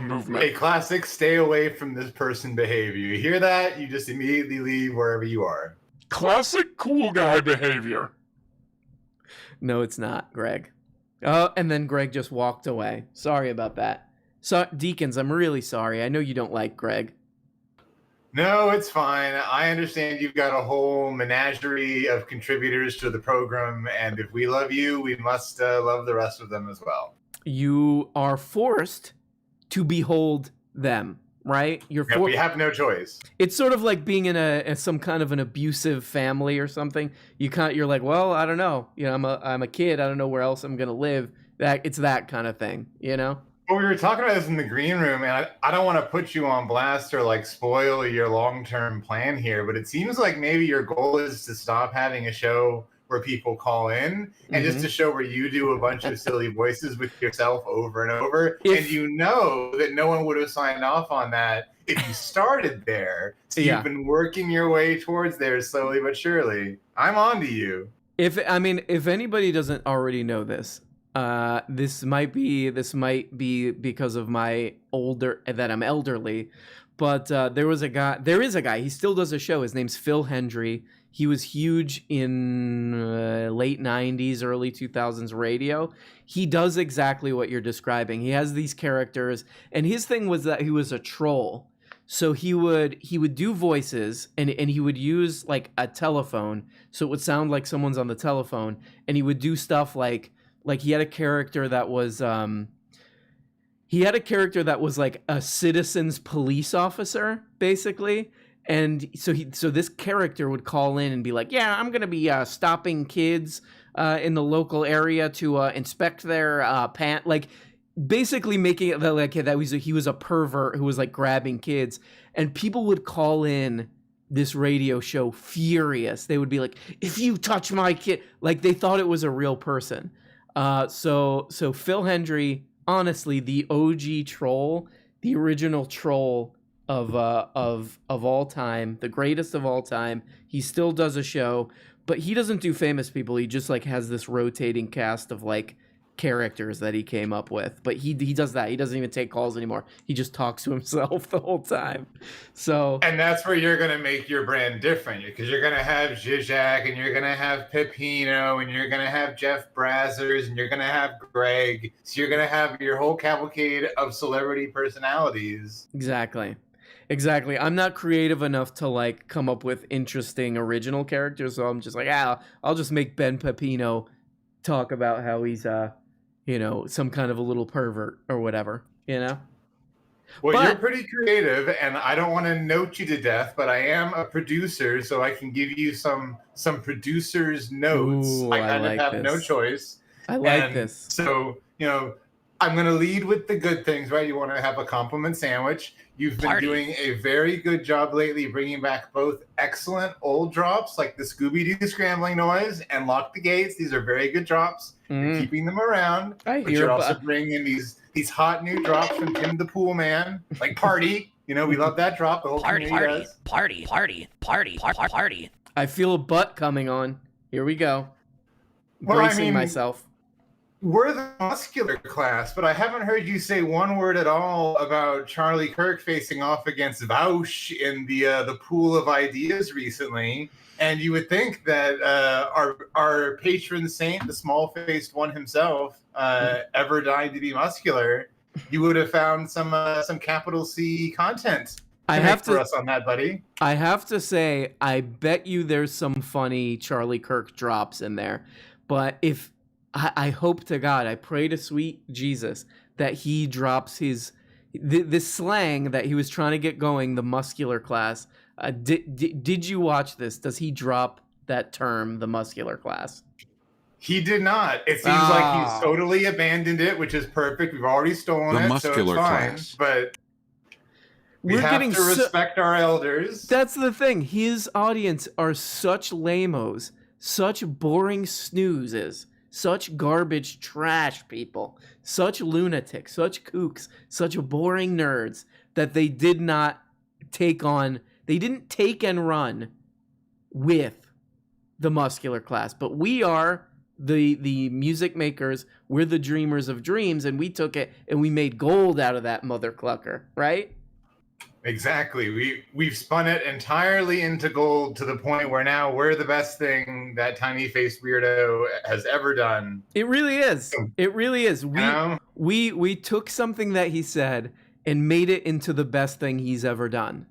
movement. A classic stay away from this person behavior. You hear that, you just immediately leave wherever you are. Classic cool guy behavior. No, it's not, Greg. And then Greg just walked away. Sorry about that. So, Deacons, I'm really sorry. I know you don't like Greg. No, it's fine. I understand you've got a whole menagerie of contributors to the program, and if we love you, we must love the rest of them as well. You are forced to behold them, right? We have no choice. It's sort of like being in some kind of an abusive family or something. You're like, well, I don't know. You know, I'm a kid. I don't know where else I'm gonna live. It's that kind of thing, you know. Well, we were talking about this in the green room, and I don't want to put you on blast or like spoil your long-term plan here, but it seems like maybe your goal is to stop having a show where people call in and just a show where you do a bunch of silly voices with yourself over and over. And you know that no one would have signed off on that if you started there. So you've been working your way towards there slowly but surely. I'm on to you. If anybody doesn't already know this, this might be because of my that I'm elderly, but there is a guy, he still does a show. His name's Phil Hendry. He was huge in late 90s, early 2000s radio. He does exactly what you're describing. He has these characters, and his thing was that he was a troll. So he would do voices, and he would use like a telephone, so it would sound like someone's on the telephone, and he would do stuff like he had a character that was like a citizen's police officer, basically. And so this character would call in and be like, yeah, I'm going to be stopping kids in the local area to inspect their like basically making it like that he was a pervert who was like grabbing kids. And people would call in this radio show furious. They would be like, if you touch my kid, like they thought it was a real person. So Phil Hendry, honestly, the OG troll, the original troll, of all time, the greatest of all time. He still does a show, but he doesn't do famous people. He just like has this rotating cast of like characters that he came up with. But he does that. He doesn't even take calls anymore. He just talks to himself the whole time. So and that's where you're gonna make your brand different, because you're gonna have Zizek, and you're gonna have Pepino, and you're gonna have Jeff Brazzers, and you're gonna have Greg. So you're gonna have your whole cavalcade of celebrity personalities. Exactly. I'm not creative enough to like come up with interesting original characters, so I'm just like, I'll just make Ben Pepino talk about how he's some kind of a little pervert or whatever, Well, But- you're pretty creative, and I don't want to note you to death, but I am a producer, so I can give you some producer's notes. Ooh, I I kind like of have no this. choice. I like And this. So, I'm going to lead with the good things, right? You want to have a compliment sandwich. You've been doing a very good job lately bringing back both excellent old drops like the Scooby-Doo scrambling noise and Lock the Gates. These are very good drops. You're keeping them around. I but hear you're also about- bringing in these hot new drops from Tim the Pool Man, like Party. We love that drop. The whole community does. Party. I feel a butt coming on. Here we go. Well, I Bracing mean- myself. We're the muscular class, but I haven't heard you say one word at all about Charlie Kirk facing off against Vaush in the pool of ideas recently. And you would think that our patron saint, the small-faced one himself, ever dying to be muscular, you would have found some capital C content. I have for to- us on that, buddy. I have to say, I bet you there's some funny Charlie Kirk drops in there. But if I hope to God, I pray to sweet Jesus that he drops this slang that he was trying to get going, the muscular class. Did you watch this? Does he drop that term, the muscular class? He did not. It seems like he's totally abandoned it, which is perfect. We've already stolen The it, muscular so it's fine. class. But we We're have getting to respect our elders. That's the thing. His audience are such lamos, such boring snoozes, such garbage trash people, such lunatics, such kooks, such boring nerds that they did not take on. They didn't take and run with the muscular class, but we are the music makers. We're the dreamers of dreams, and we took it and we made gold out of that mother clucker, right? Exactly. We've spun it entirely into gold to the point where now we're the best thing that tiny faced weirdo has ever done. It really is. It really is. know? We took something that he said and made it into the best thing he's ever done.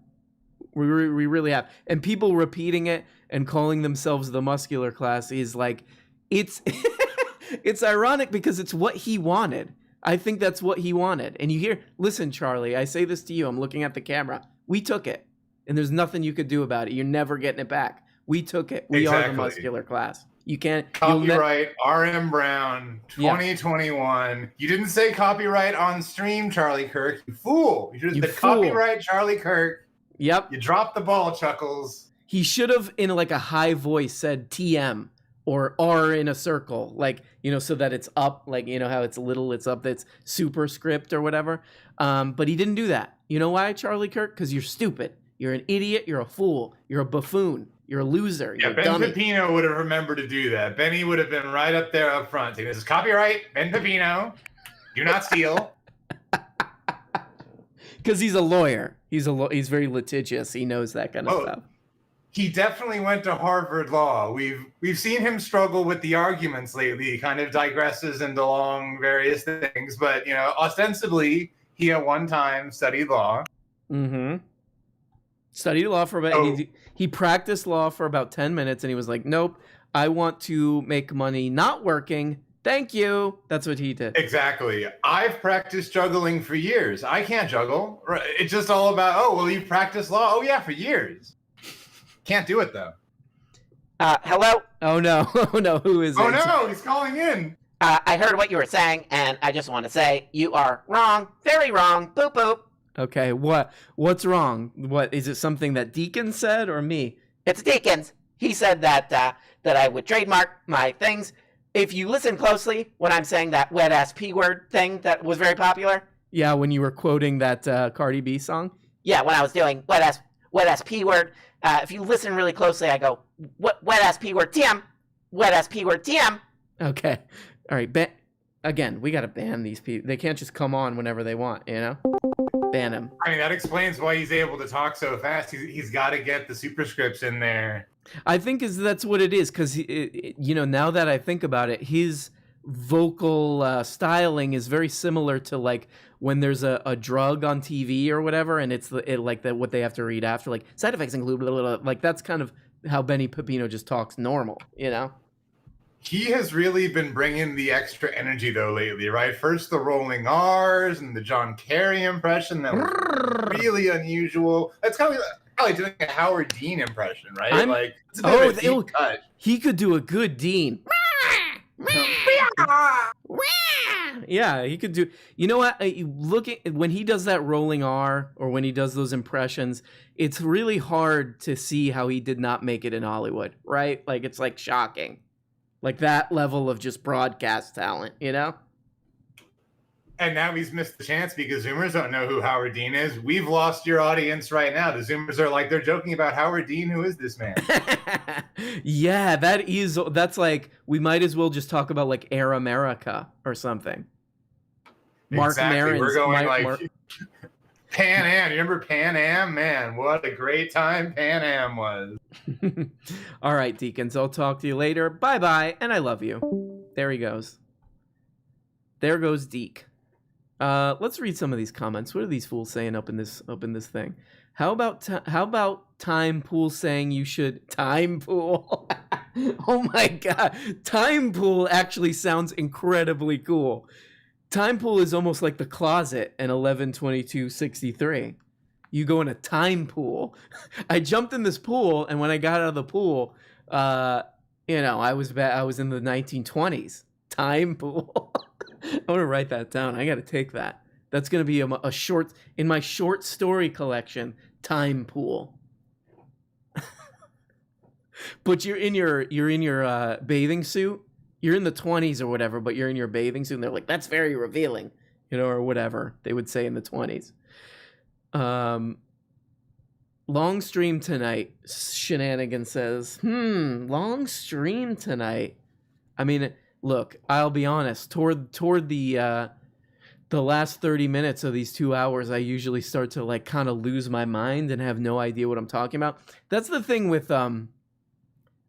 We really have. And people repeating it and calling themselves the muscular class is like, it's it's ironic because it's what he wanted. I think that's what he wanted. And you hear, listen, Charlie, I say this to you. I'm looking at the camera. We took it. And there's nothing you could do about it. You're never getting it back. We took it. We are the Exactly. muscular class. You can't. Copyright R.M. Brown 2021. You didn't say copyright on stream, Charlie Kirk. You fool. You should You have said fool. copyright Charlie Kirk. Yep. You dropped the ball, Chuckles. He should have, in like a high voice, said TM or R in a circle, like, so that it's up, like, how it's little, it's up, it's superscript or whatever. But he didn't do that. You know why, Charlie Kirk? Because you're stupid. You're an idiot. You're a fool. You're a buffoon. You're a loser. Yeah, You're a Ben dummy. Pepino would have remembered to do that. Benny would have been right up there up front. Saying, this is copyright, Ben Pepino. Do not steal. Because he's a lawyer. He's very litigious. He knows that kind of stuff. He definitely went to Harvard Law. We've seen him struggle with the arguments lately. He kind of digresses into long various things, but ostensibly he at one time studied law. Mm-hmm. Studied law for about. He practiced law for about 10 minutes, and he was like, "Nope, I want to make money not working. Thank you." That's what he did. Exactly. I've practiced juggling for years. I can't juggle. It's just all about, you've practiced law? Oh, yeah, for years. Can't do it, though. Hello? Oh, no. Oh, no. Who is it? Oh, no, he's calling in. I heard what you were saying, and I just want to say you are wrong. Very wrong. Boop, boop. Okay, what's wrong? What is it? Something that Deacon said or me? It's Deacons. He said that I would trademark my things. If you listen closely when I'm saying that wet-ass P-word thing that was very popular. Yeah, when you were quoting that Cardi B song? Yeah, when I was doing wet ass P word. If you listen really closely, I go wet ass P word TM, wet ass P word TM. Okay. All right. Again, we got to ban these people. They can't just come on whenever they want, you know? Ban him. I mean, that explains why he's able to talk so fast. He's got to get the superscripts in there. I think that's what it is, because you know, now that I think about it, his vocal styling is very similar to like when there's a drug on TV or whatever, and it's what they have to read after, like side effects include blah, blah, blah. Like that's kind of how Benny Pepino just talks normal, you know. He has really been bringing the extra energy though lately, right? First the rolling R's and the John Kerry impression that was really unusual. That's kind of like doing a Howard Dean impression, right? It's a bit of a deep cut. He could do a good Dean. Yeah, he could do. You know what? Look at when he does that rolling R or when he does those impressions. It's really hard to see how he did not make it in Hollywood, right? Like it's like shocking. Like that level of just broadcast talent, you know? And now he's missed the chance because Zoomers don't know who Howard Dean is. We've lost your audience right now. The Zoomers are like, they're joking about Howard Dean. Who is this man? Yeah, that's like, we might as well just talk about like Air America or something. Mark Maron's. We're going Pan Am. You remember Pan Am? Man, what a great time Pan Am was. All right, Deacons, I'll talk to you later. Bye-bye, and I love you. There he goes. There goes Deke. Let's read some of these comments. What are these fools saying up in this thing? How about Time Pool saying you should Time Pool? Oh my god. Time Pool actually sounds incredibly cool. Time Pool is almost like the closet in 11/22/63. You go in a time pool. I jumped in this pool, and when I got out of the pool, you know, I was in the 1920s. Time pool. I want to write that down. I got to take that. That's going to be a short in my short story collection. Time pool. But you're in your bathing suit. You're in the 20s or whatever, but you're in your bathing suit, and they're like, "That's very revealing," you know, or whatever they would say in the 20s. Long stream tonight. Shenanigan says, long stream tonight. I mean, look, I'll be honest. Toward the last 30 minutes of these 2 hours, I usually start to like kind of lose my mind and have no idea what I'm talking about. That's the thing with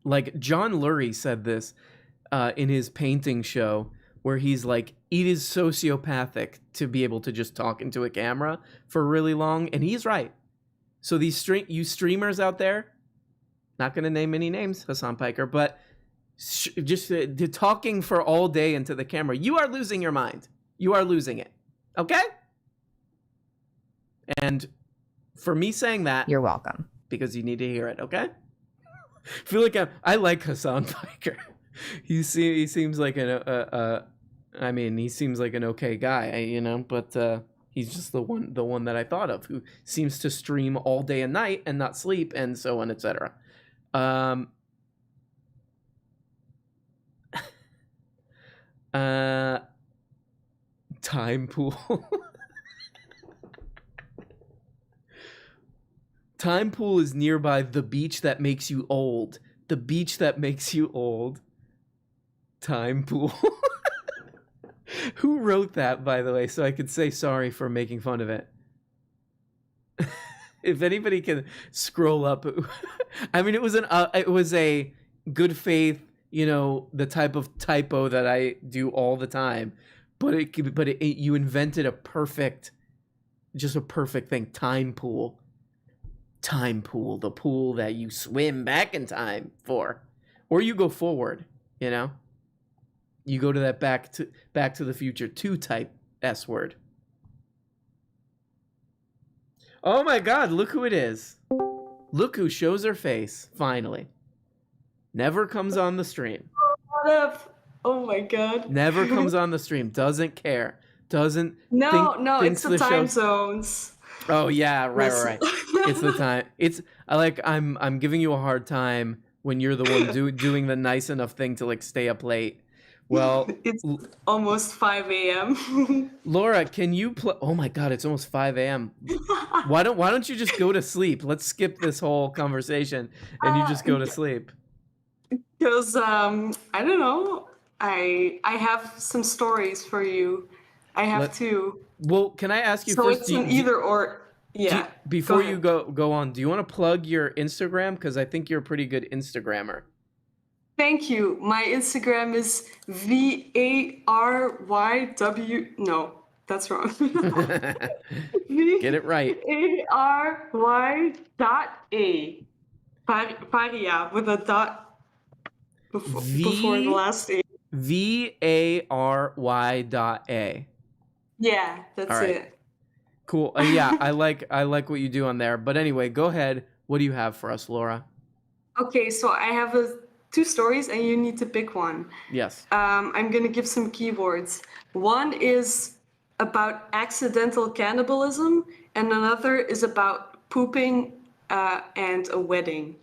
like John Lurie said this in his painting show, where he's like, it is sociopathic to be able to just talk into a camera for really long, and he's right. So these you streamers out there, not going to name any names, Hassan Piker, but just talking for all day into the camera, you are losing your mind. You are losing it. Okay? And for me saying that, you're welcome, because you need to hear it. Okay? I feel like I like Hassan Piker. He seems like he seems like an okay guy, you know, but he's just the one that I thought of, who seems to stream all day and night and not sleep and so on, etc. Time pool. Time pool is nearby the beach that makes you old. The beach that makes you old. Time pool. Who wrote that, by the way, so I could say sorry for making fun of it? If anybody can scroll up. I mean, it was a good faith, you know, the type of typo that I do all the time, but you invented a perfect thing. Time pool. Time pool, the pool that you swim back in time for, or you go forward, you know. You go to that Back to the Future 2 type S word. Oh my god, look who it is. Look who shows her face, finally. Never comes on the stream. What up? Oh my god. Never comes on the stream. Doesn't care. Doesn't it's the time zones. Oh yeah, right. It's the time. It's I'm giving you a hard time when you're the one doing the nice enough thing to like stay up late. Well, It's almost 5 a.m. Laura, can you play? Oh my God, it's almost 5 a.m. Why don't you just go to sleep? Let's skip this whole conversation and you just go to sleep. Because I don't know. I have some stories for you. I have two. Well, can I ask you So first? it's an either or. Yeah. Before go you go on, do you want to plug your Instagram? Because I think you're a pretty good Instagrammer. Thank you. My Instagram is VARYW. No, that's wrong. Get it right. VARY.A. Varia with a dot before the last A. VARY.A. Yeah, that's All right. it. Cool. Yeah, I like what you do on there. But anyway, go ahead. What do you have for us, Laura? Okay, so I have two stories, and you need to pick one. Yes. I'm gonna give some keywords. One is about accidental cannibalism, and another is about pooping and a wedding.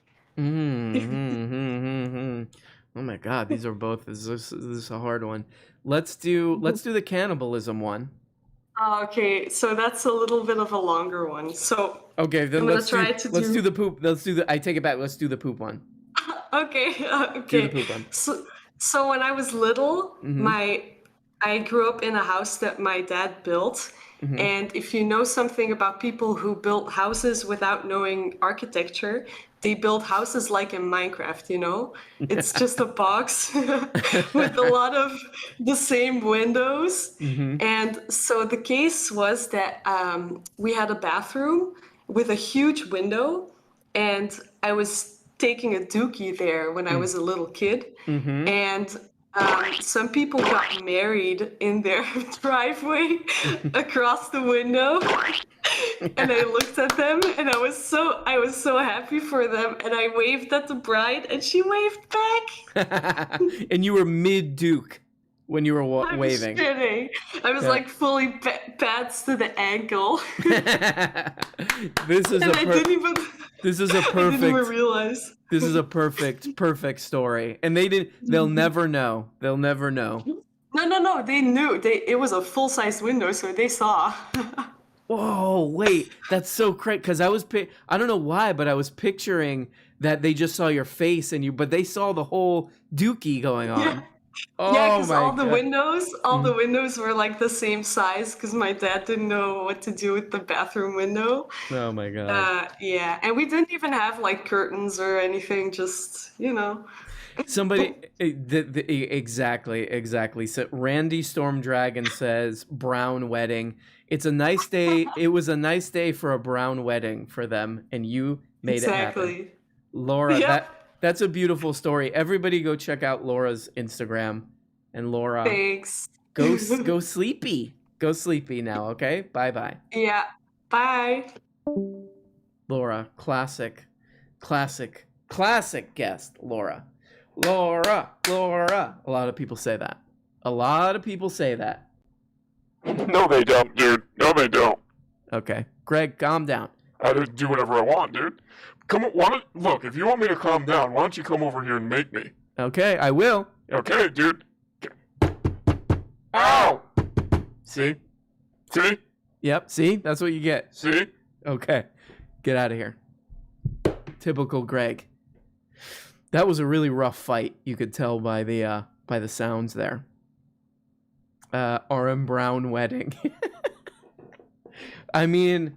Oh my God, these are both. This is a hard one. Let's do the cannibalism one. Okay, so that's a little bit of a longer one. So Okay, then I'm gonna let's try do to the poop. I take it back. Let's do the poop one. Okay, Do the okay. poop one. So when I was little, Mhm. I grew up in a house that my dad built. Mhm. And if you know something about people who built houses without knowing architecture, they build houses like in Minecraft, you know? It's just a box with a lot of the same windows. Mhm. And so the case was that we had a bathroom with a huge window, and I was taking a dookie there when I was a little kid. Mhm. And some people got married in their driveway across the window. And I looked at them, and I was so happy for them, and I waved at the bride, and she waved back. And you were mid Duke when you were I was waving. kidding. I was Yeah. like fully pads to the ankle. This is And a I didn't even this is a I didn't even perfect realize. this is a perfect story. And they'll never know. They'll never know. No, they knew. It was a full-size window, so they saw. Whoa, wait, that's so crazy. Because I don't know why, but I was picturing that they just saw your face but they saw the whole dookie going on. Yeah. Oh Yeah, because my all the God. windows were like the same size because my dad didn't know what to do with the bathroom window. Oh my God. Yeah, and we didn't even have like curtains or anything, just, you know. Somebody exactly. So Randy Stormdragon says brown wedding. It's a nice day. It was a nice day for a brown wedding for them, and you made it happen. Exactly. Laura, Yep. that's a beautiful story. Everybody go check out Laura's Instagram. And Laura, Thanks. go sleepy. Go sleepy now, okay? Bye-bye. Yeah. Bye. Laura, classic guest, Laura. Laura. A lot of people say that. No, they don't, dude. No, they don't. Okay. Greg, calm down. I just do whatever I want, dude. Look, if you want me to calm down, why don't you come over here and make me? Okay, I will. Okay, dude. Ow! See? Yep, see? That's what you get. See? Okay. Get out of here. Typical Greg. That was a really rough fight. You could tell by the sounds there. RM Brown wedding. I mean,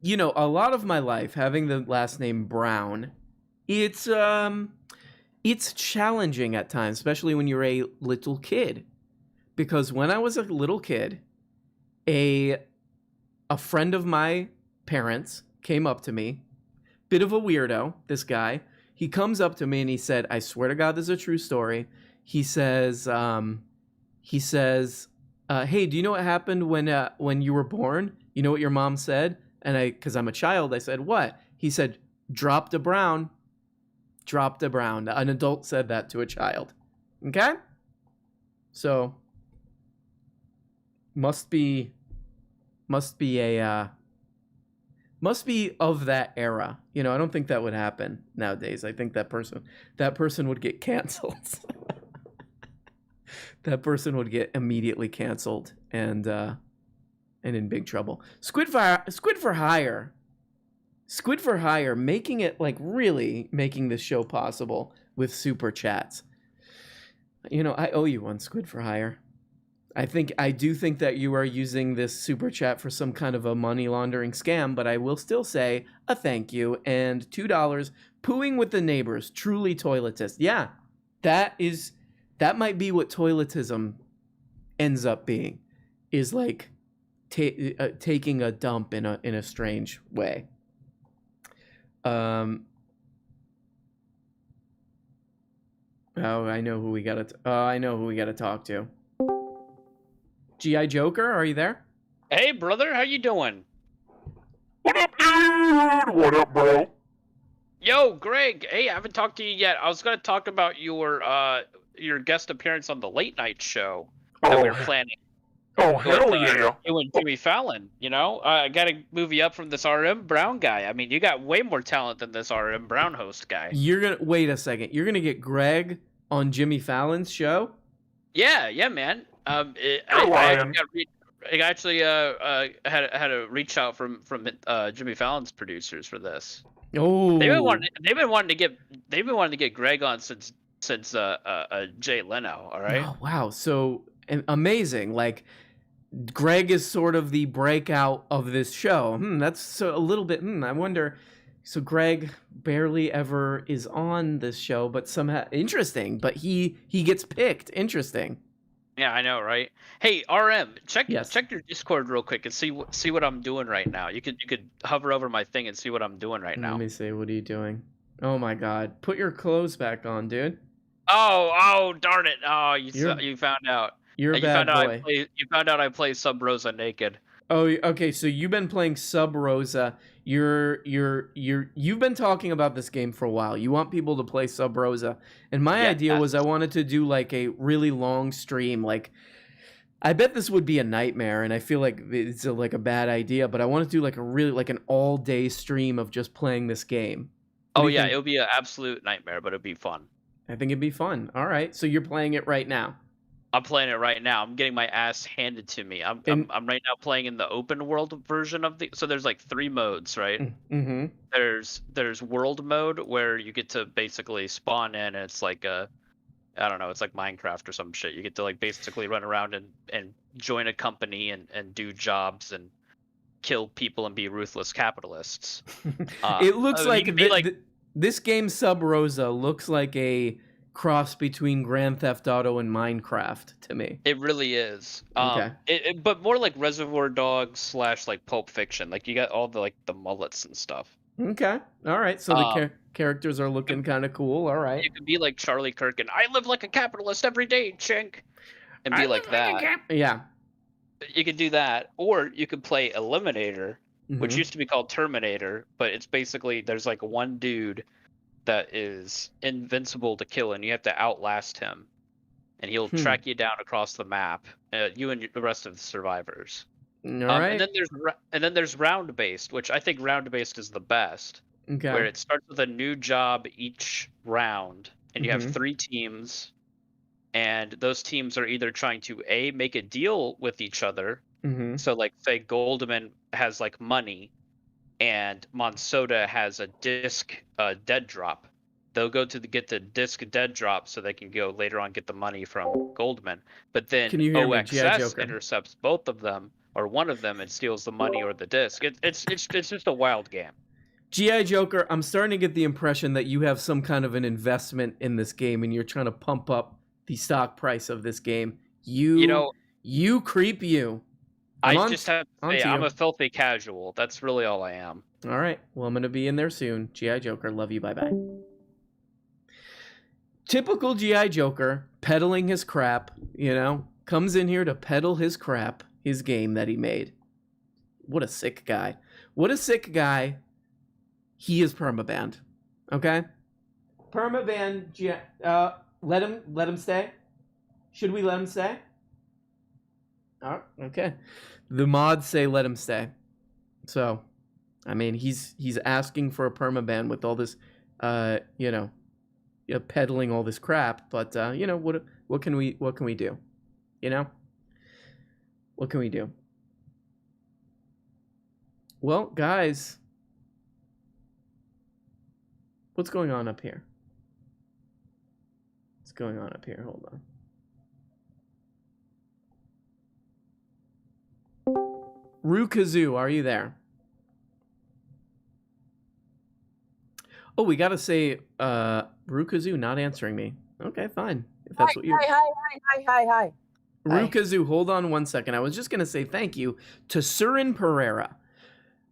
you know, a lot of my life having the last name Brown, it's challenging at times, especially when you're a little kid. Because when I was a little kid, a friend of my parents came up to me, bit of a weirdo, this guy. He comes up to me and he said, I swear to God, this is a true story. He says, hey, do you know what happened when you were born? You know what your mom said? And because I'm a child, I said, what? He said, dropped a brown. Dropped a brown. An adult said that to a child. Okay? So, must be of that era. You know, I don't think that would happen nowadays. I think that person would get canceled. That person would get immediately canceled and in big trouble. Squid for Hire, making it like really making this show possible with super chats. You know, I owe you one, Squid for Hire. I do think that you are using this super chat for some kind of a money laundering scam, but I will still say a thank you and $2. Pooing with the neighbors, truly toiletist. Yeah, that might be what toiletism ends up being, is like taking a dump in a strange way. Oh, I know who we gotta talk to. G.I. Joker, are you there? Hey, brother, how you doing? What up, dude? What up, bro? Yo, Greg. Hey, I haven't talked to you yet. I was gonna talk about your guest appearance on the late night show that we were planning. Oh, hell yeah. You and Jimmy Fallon, you know? I gotta move you up from this RM Brown guy. I mean, you got way more talent than this RM Brown host guy. Wait a second. You're gonna get Greg on Jimmy Fallon's show? Yeah, man. I actually had a reach out from Jimmy Fallon's producers for this. Oh, they've been wanting to get Greg on since Jay Leno. All right. Oh, wow. So amazing. Like, Greg is sort of the breakout of this show. That's so a little bit. I wonder. So Greg barely ever is on this show, but somehow interesting. But he gets picked. Interesting. Yeah, I know, right? Hey, RM, check your Discord real quick and see what I'm doing right now. You could hover over my thing and see what I'm doing right now. Let me see. What are you doing? Oh my God! Put your clothes back on, dude. Oh, darn it! Oh, you found out. You're a bad boy. You found out I play Sub Rosa naked. Oh, okay. So you've been playing Sub Rosa. You've been talking about this game for a while. You want people to play Sub Rosa, and my idea was I wanted to do like a really long stream. Like, I bet this would be a nightmare, and I feel like it's like a bad idea. But I want to do like an all day stream of just playing this game. Oh yeah, it would be an absolute nightmare, but it'd be fun. I think it'd be fun. All right, so you're playing it right now. I'm playing it right now. I'm getting my ass handed to me. I'm right now playing in the open world version of so there's like 3 modes, right? Mm-hmm. There's world mode where you get to basically spawn in, and it's like I don't know, it's like Minecraft or some shit. You get to like basically run around and join a company and do jobs and kill people and be ruthless capitalists. It looks like this game Sub Rosa looks like a cross between Grand Theft Auto and Minecraft to me. It really is. Okay. But more like Reservoir Dogs / like Pulp Fiction. Like you got all the mullets and stuff. Okay. All right. So the characters are looking kind of cool. All right. You could be like Charlie Kirk and I live like a capitalist every day, chink. And be like that. Yeah. You could do that. Or you could play Eliminator, which Mhm. used to be called Terminator, but it's basically there's like one dude that is invincible to kill, and you have to outlast him, and he'll track you down across the map, you and the rest of the survivors. All right. And then there's round based, which I think round based is the best. Okay. Where it starts with a new job each round, and you Mhm. have 3 teams, and those teams are either trying to make a deal with each other. Mm-hmm. So like say Goldman has like money, and Monsoda has a disc dead drop. They'll go to get the disc dead drop so they can go later on get the money from Goldman. But then Can you hear me, G.I. OXS Joker? intercepts both of them or one of them and steals the money or the disc. It's just a wild game. G.I. Joker, I'm starting to get the impression that you have some kind of an investment in this game and you're trying to pump up the stock price of this game. You creep you. I just have to say, I'm a filthy casual. That's really all I am. All right. Well, I'm going to be in there soon. G.I. Joker, love you. Bye-bye. Typical G.I. Joker, peddling his crap, comes in here to peddle his crap, his game that he made. What a sick guy. What a sick guy. He is permabanned. Okay? Permabanned. Let him stay? Should we let him stay? Oh, okay. The mods say let him stay. So, I mean, he's asking for a permaban with all this, peddling all this crap. But, what What can we do? You know? What can we do? Well, guys, what's going on up here? What's going on up here? Hold on. Rukazoo, are you there? Oh, we gotta say, Rukazoo not answering me. Okay, fine. If that's what you. Hi. Rukazoo, hold on 1 second. I was just gonna say thank you to Surin Pereira,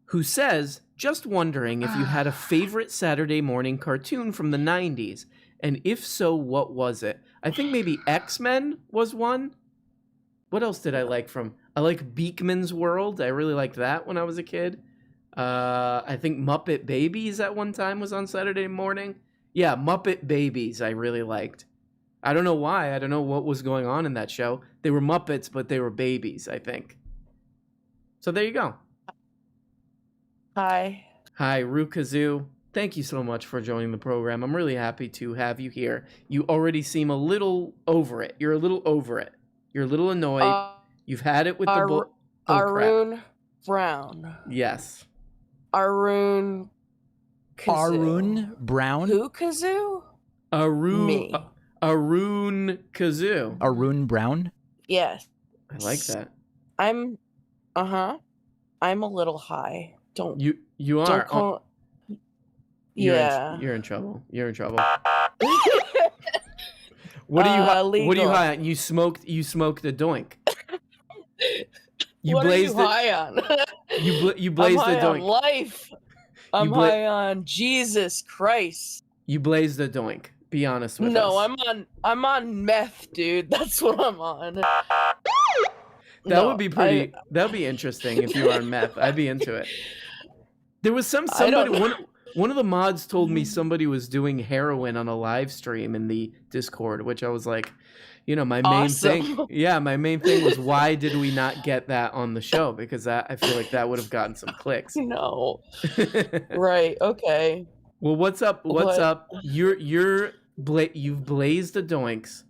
who says, just wondering if you had a favorite Saturday morning cartoon from the 90s, and if so, what was it? I think maybe X-Men was one. What else did I like from? I like Beakman's World. I really liked that when I was a kid. I think Muppet Babies at one time was on Saturday morning. Yeah, Muppet Babies I really liked. I don't know why. I don't know what was going on in that show. They were Muppets, but they were babies, I think. So there you go. Hi, Rukazoo. Thank you so much for joining the program. I'm really happy to have you here. You already seem a little over it. You're a little over it. You're a little annoyed. You've had it with the bull. Oh, Arun Brown. Yes. Arun Brown? Who Kazoo? Arun Kazoo. Arun Brown? Yes. I like that. I'm a little high. Don't you are. Don't call, you're in trouble. You're in trouble. What are you high on? You smoked a doink. What are you high on? You blazed I'm a high on doink. life. I'm high on Jesus Christ. You blazed a doink. Be honest with us. No, I'm on meth, dude. That's what I'm on. That would be pretty. That'd be interesting if you were on meth. I'd be into it. There was somebody. One of the mods told me somebody was doing heroin on a live stream in the Discord, which I was like, my main thing. Yeah, my main thing was why did we not get that on the show? Because I feel like that would have gotten some clicks. No. Right. Okay. Well, what's up? What's up? You've blazed the doinks,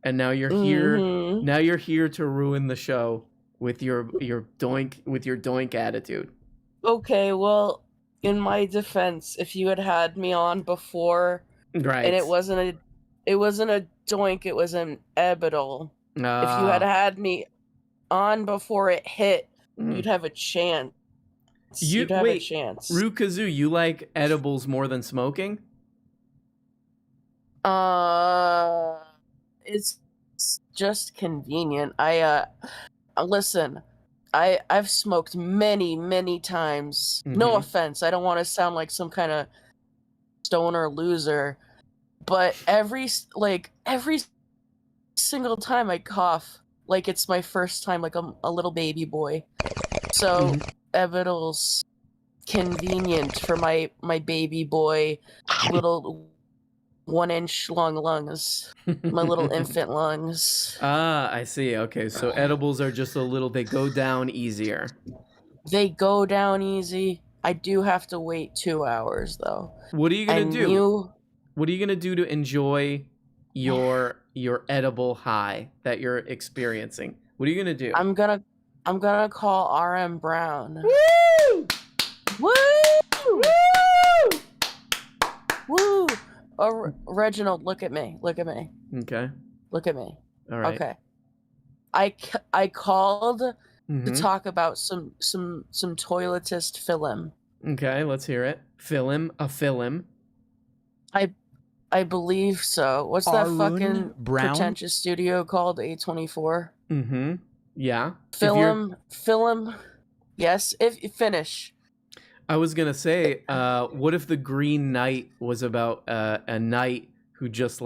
and now you're here. Mm-hmm. Now you're here to ruin the show with your doink attitude. Okay, well, in my defense, if you had me on before, right, and it wasn't a doink, it was an ebidol. If you had me on before it hit, you'd have a chance. You'd have a chance. Rukazoo, you like edibles more than smoking? It's just convenient. Listen, I've smoked many times. Mm-hmm. No offense, I don't want to sound like some kind of stoner loser, but every single time I cough, like it's my first time, like I'm a little baby boy. So Ebidol's convenient for my baby boy little 1 inch long lungs, my little infant lungs. I see. Okay, so edibles are just they go down easier. They go down easy. I do have to wait 2 hours though. What are you gonna do? What are you gonna do to enjoy your edible high that you're experiencing? What are you gonna do? I'm gonna call RM Brown. Woo! Woo! Woo! Oh, Reginald, look at me. Okay. Look at me. All right. Okay. I called to talk about some toiletist film. Okay, let's hear it. A film. I believe so. What's that Arun fucking Brown? pretentious studio called? A24? Mm-hmm. Yeah. Film. Yes, if you finish. I was gonna say, what if the Green Knight was about a knight who just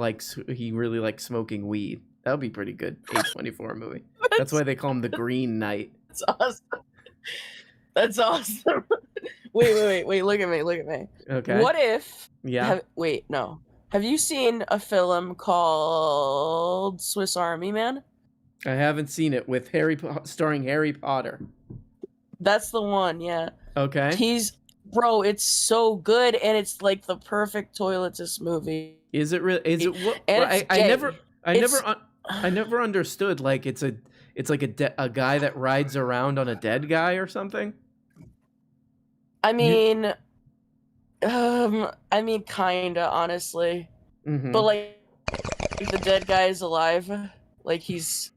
he really likes smoking weed? That would be pretty good. A24 movie. That's why they call him the Green Knight. That's awesome. That's awesome. Wait. Look at me. Okay. What if? Yeah. No. Have you seen a film called Swiss Army Man? I haven't seen it with starring Harry Potter. That's the one. Yeah. Okay. Bro, it's so good, and it's like the perfect toiletist movie. Is it really? Is it what? And I I never understood. Like it's like a guy that rides around on a dead guy or something. I mean, kinda honestly, Mhm. but like the dead guy is alive. Like it's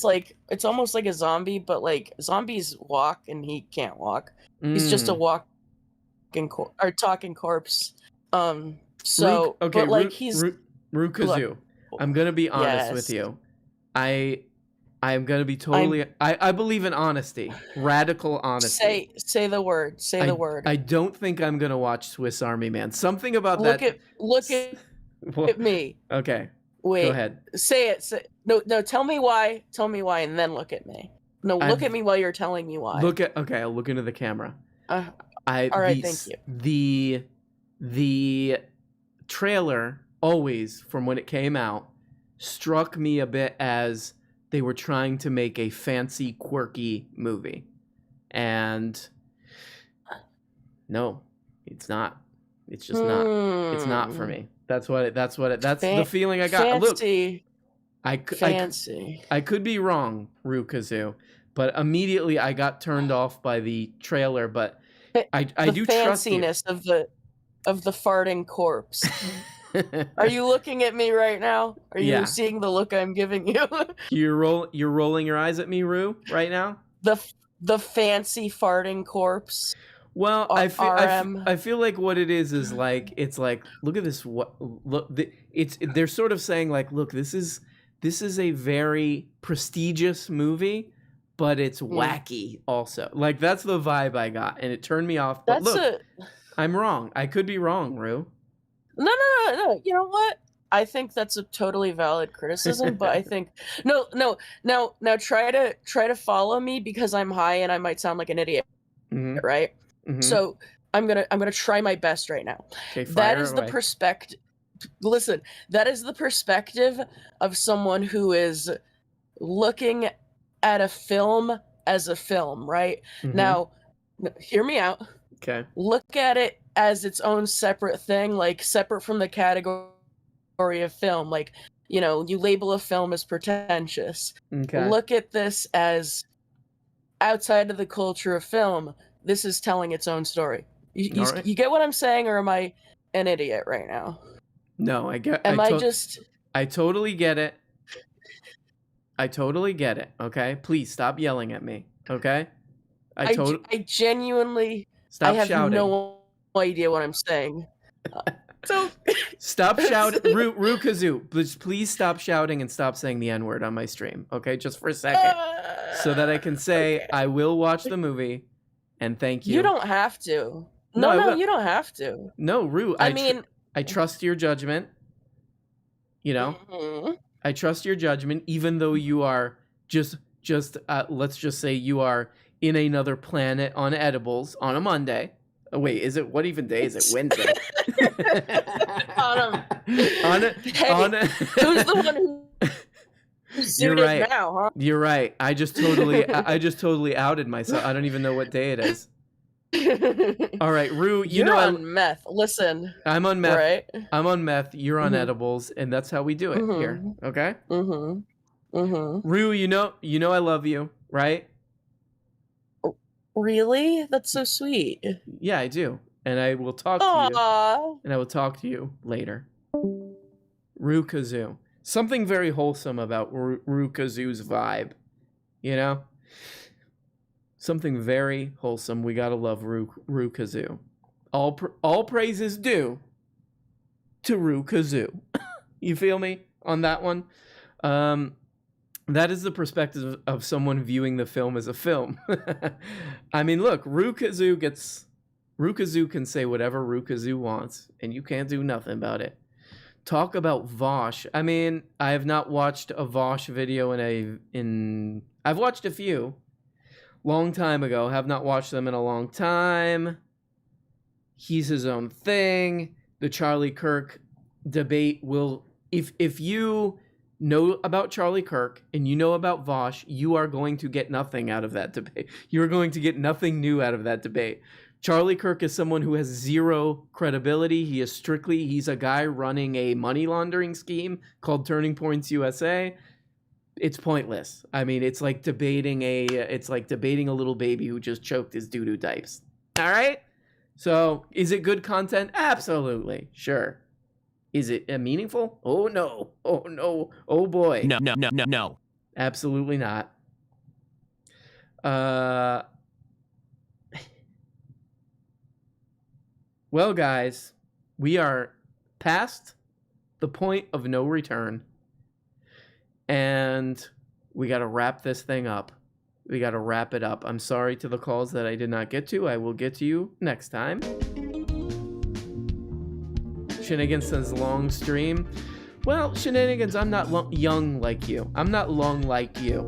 like it's almost like a zombie, but like zombies walk and he can't walk. He's just a walking or talking corpse. So, okay, but like he's Rukazu. I'm gonna be honest with Yes. you. I'm gonna be totally. I believe in honesty, radical honesty. Say the word. Say the word. I don't think I'm gonna watch Swiss Army Man. Something about Look that. at me. Okay. Wait. Go ahead. Say it. No. Tell me why. Tell me why, and then look at me. No, look at me while you're telling me why. Okay. I'll look into the camera. All right. Thank you. The trailer always, from when it came out, struck me a bit as they were trying to make a fancy, quirky movie, and no, it's not. It's just not. It's not for me. That's the feeling I got. Fancy. Look, fancy. I could be wrong, Rukazu, but immediately I got turned off by the trailer. But I do trust you. The fanciness of the farting corpse. Are you looking at me right now? Are you seeing the look I'm giving you? You're rolling your eyes at me, Ru, right now? The fancy farting corpse. Well, I feel like what it is like it's like, look at this. They're sort of saying like, look, this is a very prestigious movie, but it's wacky also. Like that's the vibe I got, and it turned me off. But I'm wrong. I could be wrong, Ru. No. You know what? I think that's a totally valid criticism, but I think no. Now try to follow me because I'm high and I might sound like an idiot, right? Mm-hmm. So I'm gonna try my best right now. Okay, that is the perspective. Listen, that is the perspective of someone who is looking at a film as a film, right? Mm-hmm. Now, hear me out. Okay. Look at it as its own separate thing, like separate from the category of film. Like, you label a film as pretentious. Okay. Look at this as outside of the culture of film. This is telling its own story. You get what I'm saying, or am I an idiot right now? No, I get. I totally get it. I totally get it. Okay, please stop yelling at me. Okay. I genuinely. Stop I have shouting. No idea what I'm saying. So stop shouting, Rukazu. Please stop shouting and stop saying the N-word on my stream. Okay, just for a second, so that I can say I will watch the movie. And thank you. You don't have to. No, you don't have to. No, Ru. I trust your judgment. Mm-hmm. I trust your judgment, even though you are just let's just say you are in another planet on edibles on a Monday. Oh, wait, what even day is it? Wednesday. Who's the one who's You're right. Now, huh? You're right. I just totally outed myself. I don't even know what day it is. All right, Ru, you're on meth. Listen. I'm on meth. Right? I'm on meth. You're on edibles, and that's how we do it here. Okay? Ru, you know I love you, right? Really? That's so sweet. Yeah, I do. And I will talk to you. And I will talk to you later. Rukazu. Something very wholesome about Rukazu's vibe. Something very wholesome. We gotta love Rukazu. All praise is due to Rukazu. You feel me on that one? That is the perspective of someone viewing the film as a film. I mean, look, Rukazu can say whatever Rukazu wants, and you can't do nothing about it. Talk about Vosh. I mean, I have not watched a Vosh video I've watched a few. Long time ago. Have not watched them in a long time. He's his own thing. The Charlie Kirk debate will... If you know about Charlie Kirk and you know about Vosh, you are going to get nothing out of that debate. You're going to get nothing new out of that debate. Charlie Kirk is someone who has zero credibility. He's a guy running a money laundering scheme called Turning Points USA. it's pointless. I mean, it's like debating a little baby who just choked his doo-doo diapers. All right? So, is it good content? Absolutely. Sure. Is it meaningful? Oh no. Oh no. Oh boy. No. Absolutely not. Well, guys, we are past the point of no return. And we got to wrap this thing up. We got to wrap it up. I'm sorry to the calls that I did not get to. I will get to you next time. Shenanigans says long stream. Well, Shenanigans, I'm not young like you. I'm not long like you.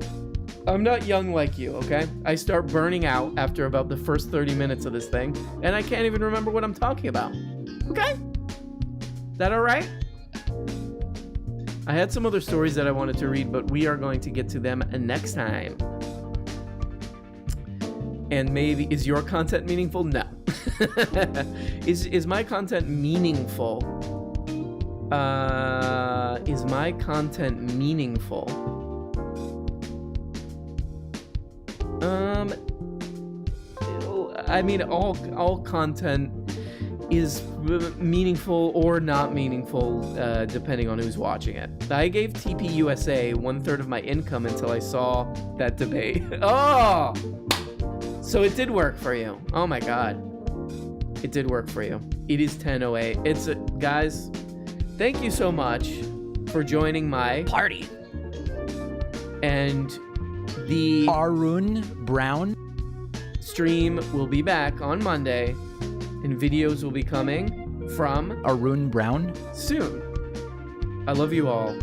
I'm not young like you, okay? I start burning out after about the first 30 minutes of this thing, and I can't even remember what I'm talking about. Okay? That all right? I had some other stories that I wanted to read, but we are going to get to them next time. And maybe, is your content meaningful? No. Is my content meaningful? Is my content meaningful? I mean, all content is meaningful or not meaningful, depending on who's watching it. I gave TPUSA 1/3 of my income until I saw that debate. Oh! So it did work for you. Oh my god. It did work for you. It is 10:08. It's guys, thank you so much for joining my party. And the Arun Brown stream will be back on Monday, and videos will be coming from Arun Brown soon. I love you all.